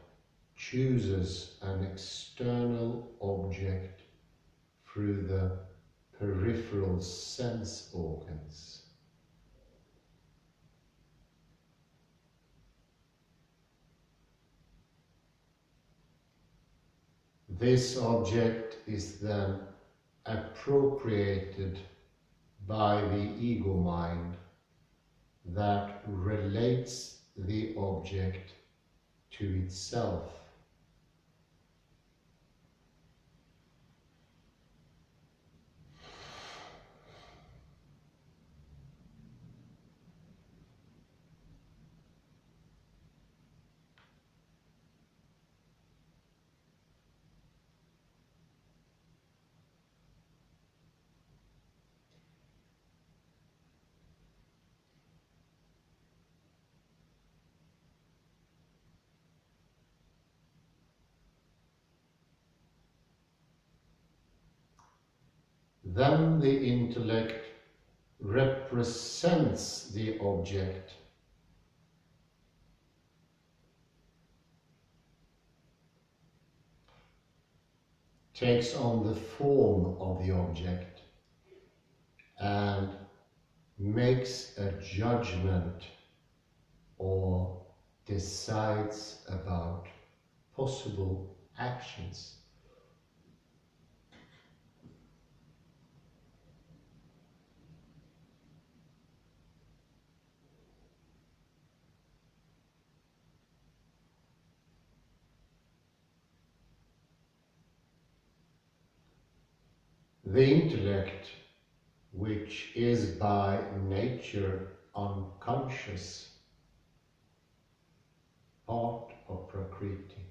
Speaker 1: chooses an external object through the peripheral sense organs. This object is then appropriated by the ego mind that relates the object to itself. Then the intellect represents the object takes on the form of the object and makes a judgment or decides about possible actions. The intellect, which is by nature unconscious, part of Prakriti,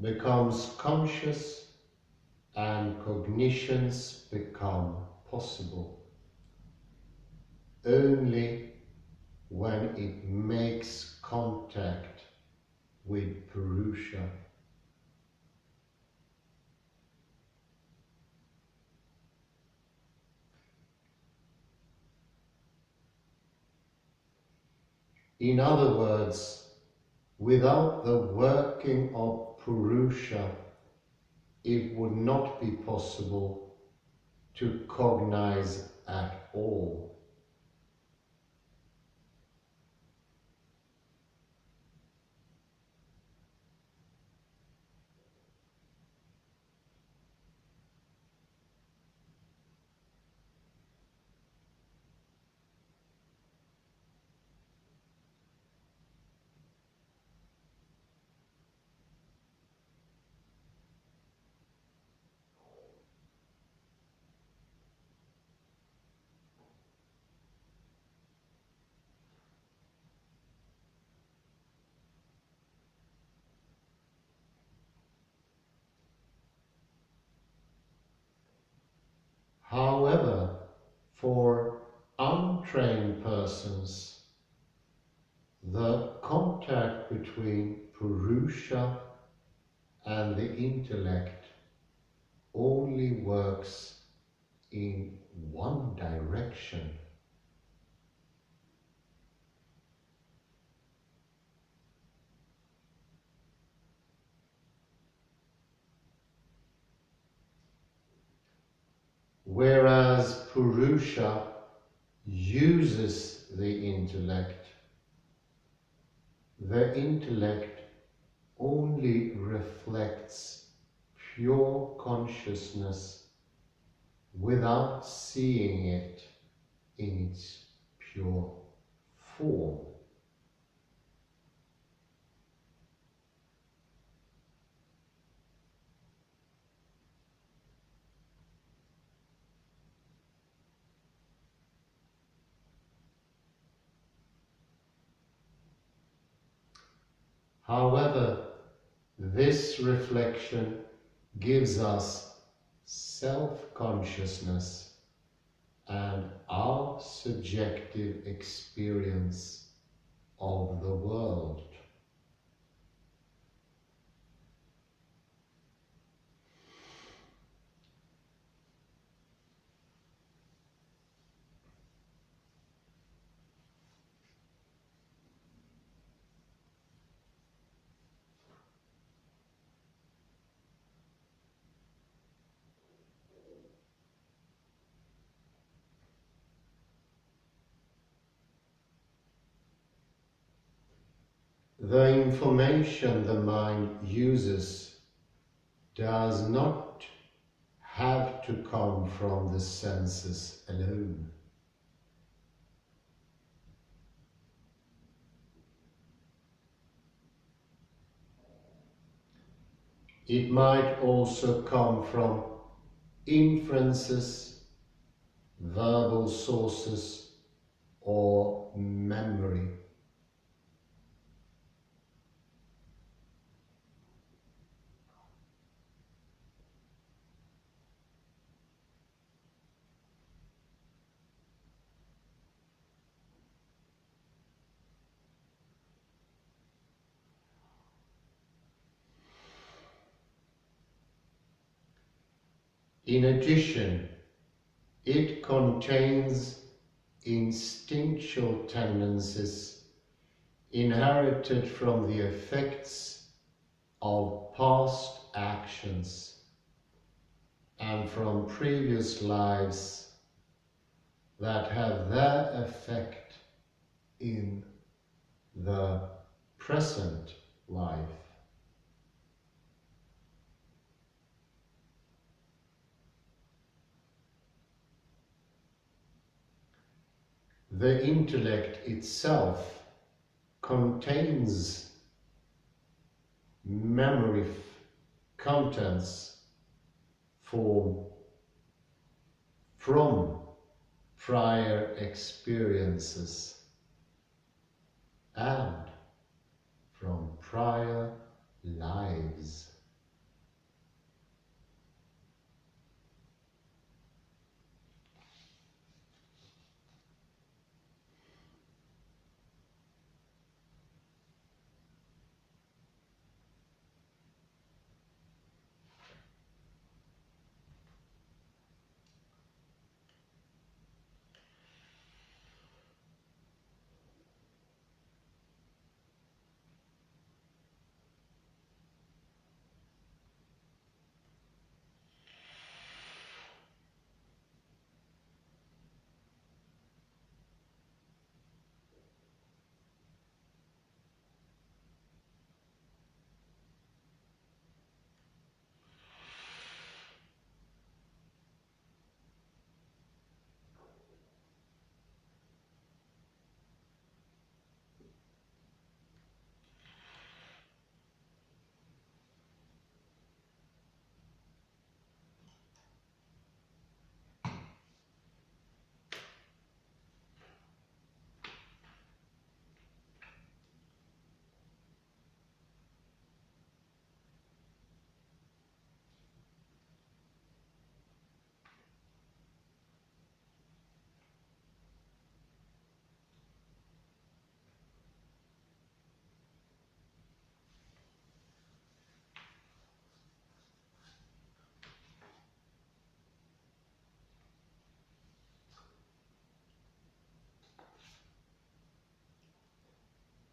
Speaker 1: becomes conscious and cognitions become possible only when it makes contact with Purusha. In other words, without the working of Purusha, it would not be possible to cognize at all. However, for untrained persons, the contact between Purusha and the intellect only works in one direction. whereas Purusha uses the intellect only reflects pure consciousness without seeing it in its pure form. However, this reflection gives us self-consciousness and our subjective experience of the world. The information the mind uses does not have to come from the senses alone. It might also come from inferences, verbal sources, or memory. In addition, it contains instinctual tendencies inherited from the effects of past actions and from previous lives that have their effect in the present life. The intellect itself contains memory contents from prior experiences and from prior lives.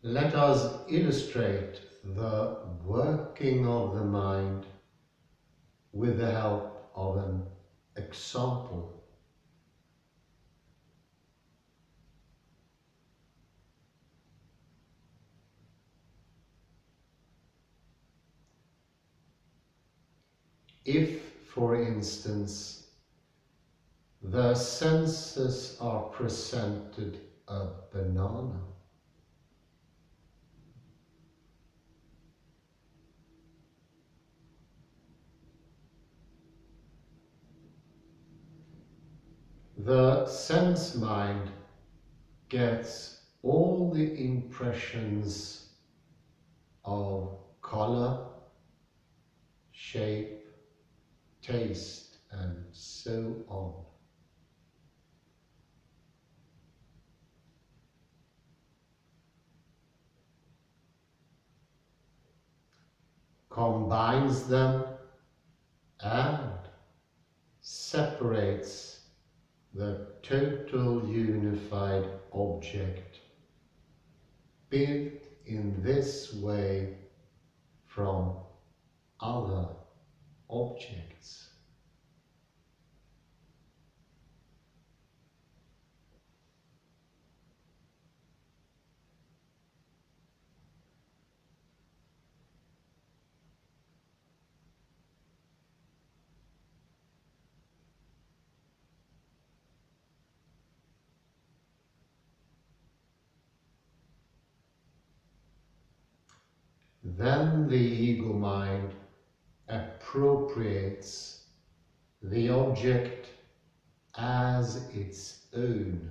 Speaker 1: Let us illustrate the working of the mind with the help of an example. If, for instance, the senses are presented a banana, the sense mind gets all the impressions of color, shape, taste, and so on. Combines them and separates the total unified object built in this way from other objects. Then the ego mind appropriates the object as its own,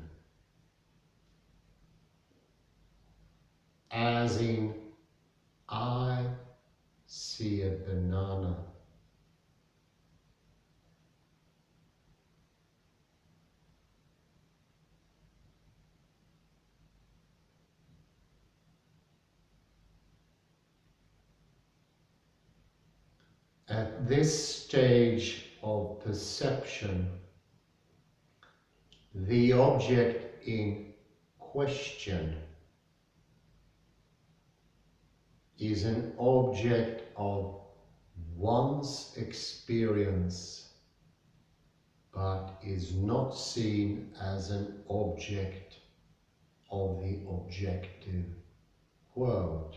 Speaker 1: as in, I see a banana. At this stage of perception, the object in question is an object of one's experience, but is not seen as an object of the objective world.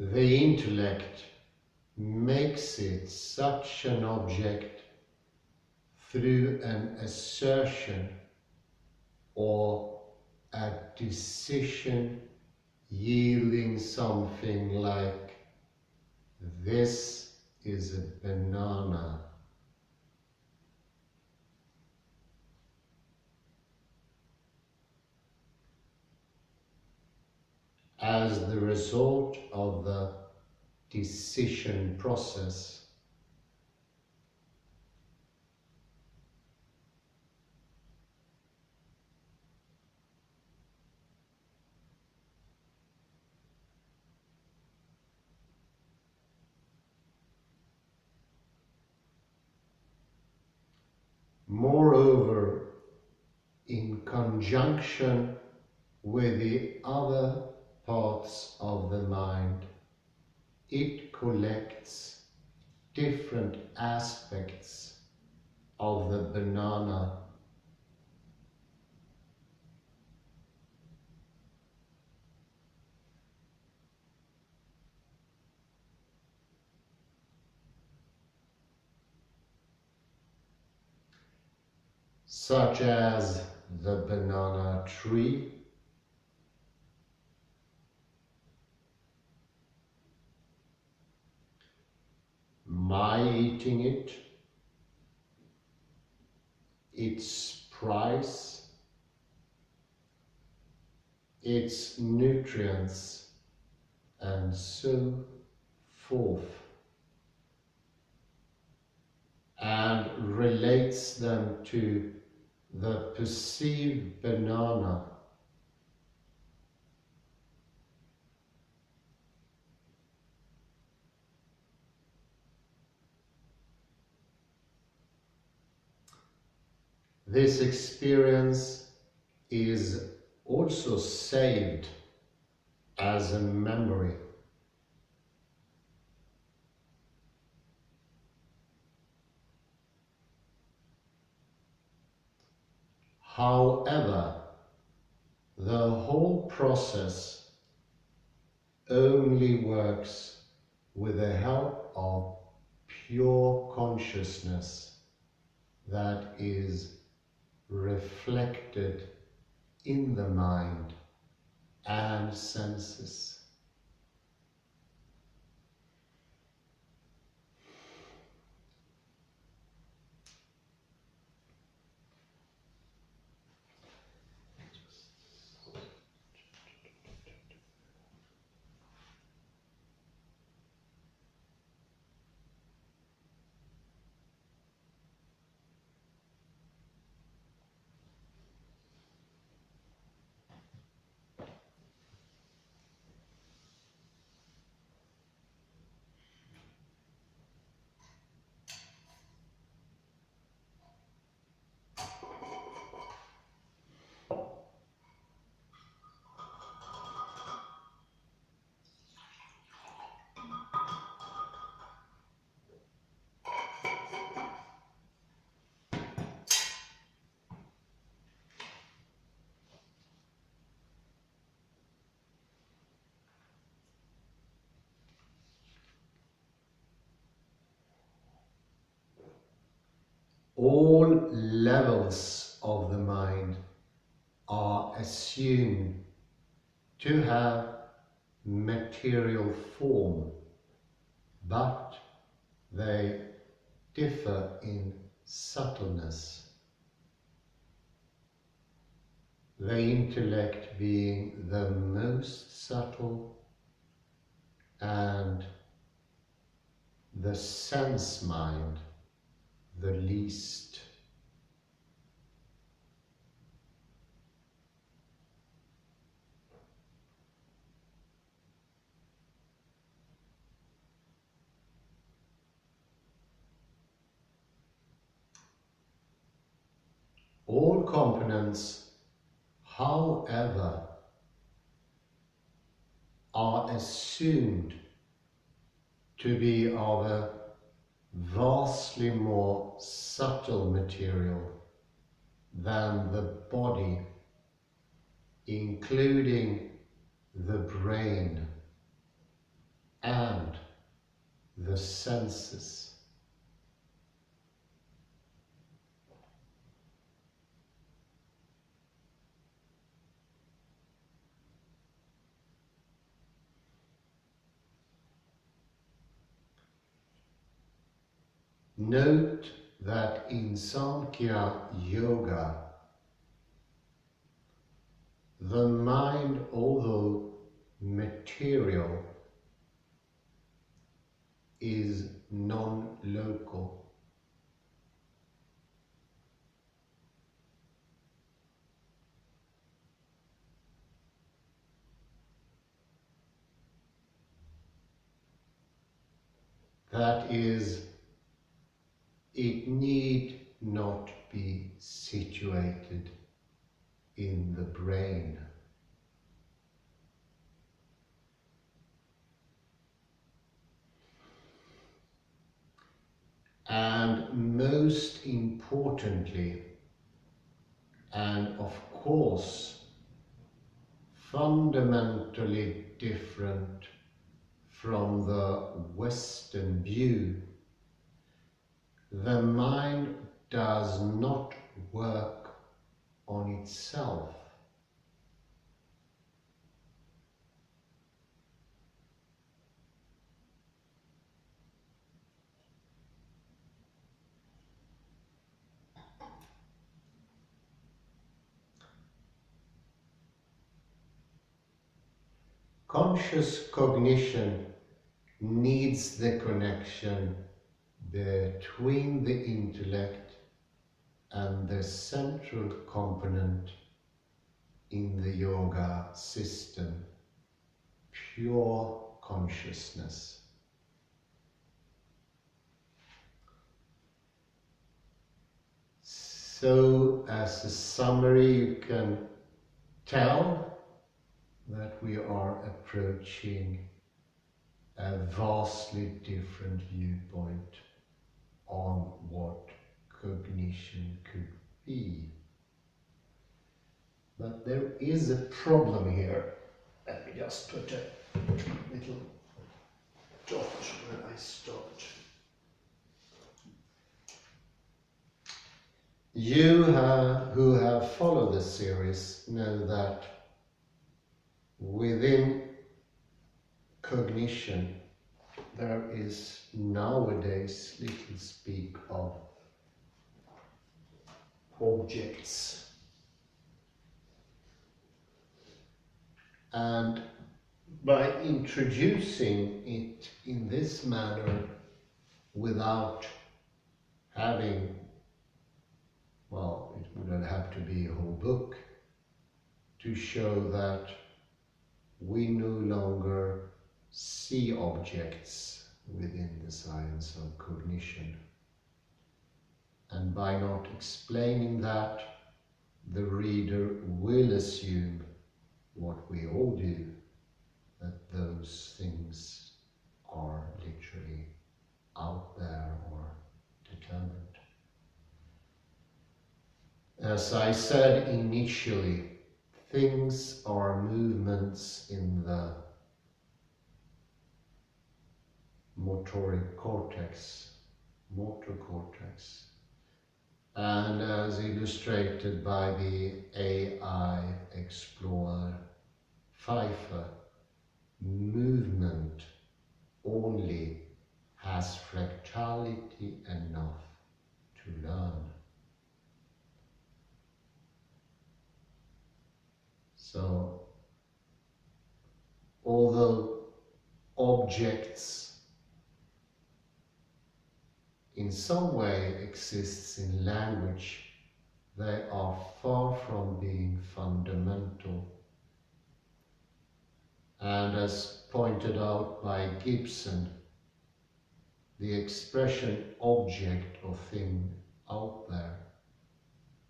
Speaker 1: The intellect makes it such an object through an assertion or a decision yielding something like, this is a banana. As the result of the decision process. Moreover, in conjunction with the other parts of the mind, it collects different aspects of the banana, such as the banana tree, my eating it, its price, its nutrients, and so forth, and relates them to the perceived banana This experience is also saved as a memory. However, the whole process only works with the help of pure consciousness that is reflected in the mind and senses. All levels of the mind are assumed to have material form, but they differ in subtleness. The intellect being the most subtle and the sense mind the least. All components, however, are assumed to be of a vastly more subtle material than the body, including the brain and the senses. Note that in Samkhya Yoga, the mind, although material, is non-local. That is, it need not be situated in the brain. And most importantly, and of course, fundamentally different from the Western view, the mind does not work on itself. Conscious cognition needs the connection between the intellect and the central component in the yoga system, pure consciousness. So, as a summary, you can tell that we are approaching a vastly different viewpoint on what cognition could be. But there is a problem here. Let me just put a little dot where I stopped. You who have followed the series know that within cognition there is nowadays little speak of objects. And by introducing it in this manner without having, well, it wouldn't have to be a whole book to show that we no longer see objects within the science of cognition. And by not explaining that, the reader will assume what we all do, that those things are literally out there or determined. As I said initially, things are movements in the motor cortex, and as illustrated by the AI explorer Pfeiffer, movement only has fractality enough to learn. So, although objects in some way exists in language, they are far from being fundamental. And as pointed out by Gibson, the expression object or thing out there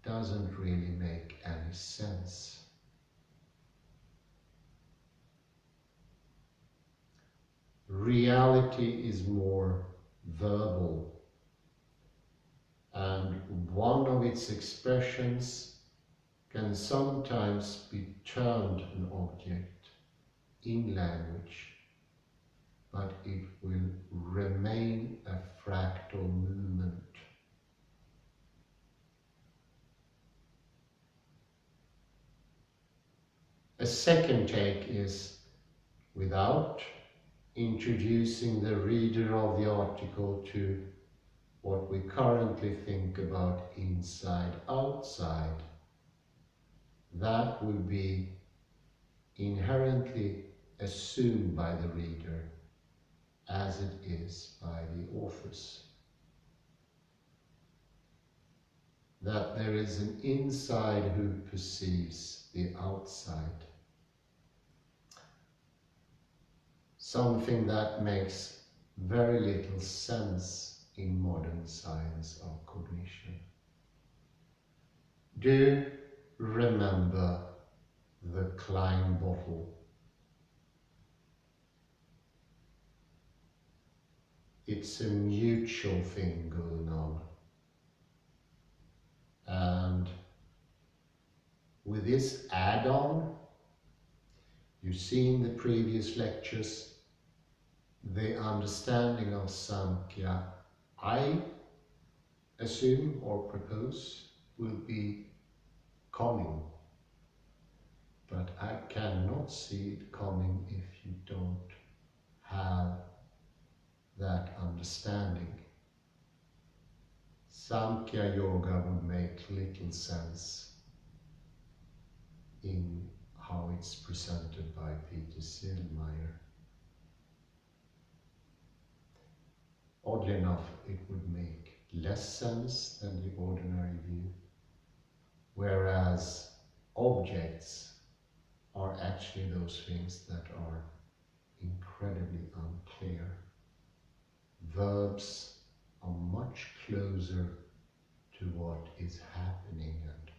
Speaker 1: doesn't really make any sense. Reality is more verbal, and one of its expressions can sometimes be termed an object in language, but it will remain a fractal movement. A second take is, without introducing the reader of the article to what we currently think about inside-outside, that will be inherently assumed by the reader as it is by the authors. That there is an inside who perceives the outside. Something that makes very little sense in modern science of cognition. Do remember the Klein bottle. It's a mutual thing going on. And with this add-on, you see in the previous lectures, the understanding of Samkhya, I assume or propose, will be coming. But I cannot see it coming if you don't have that understanding. Samkhya Yoga would make little sense in how it's presented by Peter Seelmeier. Oddly enough, it would make less sense than the ordinary view, whereas objects are actually those things that are incredibly unclear. Verbs are much closer to what is happening. And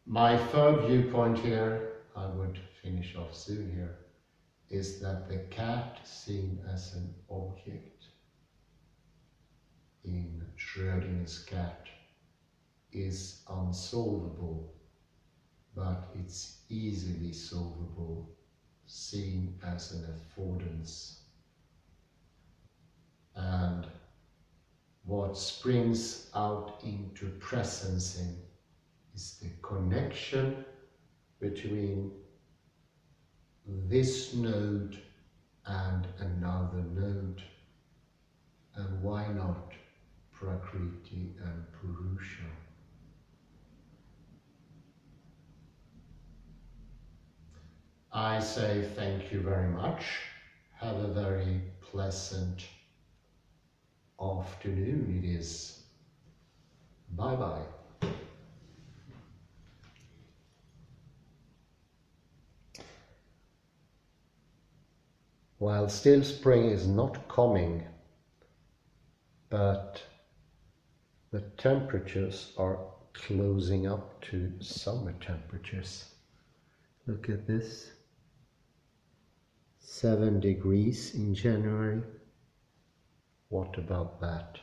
Speaker 1: my third viewpoint here, I would finish off soon here, is that the cat seen as an object in Schrödinger's cat is unsolvable, but it's easily solvable, seen as an affordance. And what springs out into presencing is the connection between this node and another node, and why not Prakriti and Purusha. I say thank you very much. Have a very pleasant afternoon it is. Bye bye. While still spring is not coming, but the temperatures are closing up to summer temperatures. Look at this. 7 degrees in January. What about that?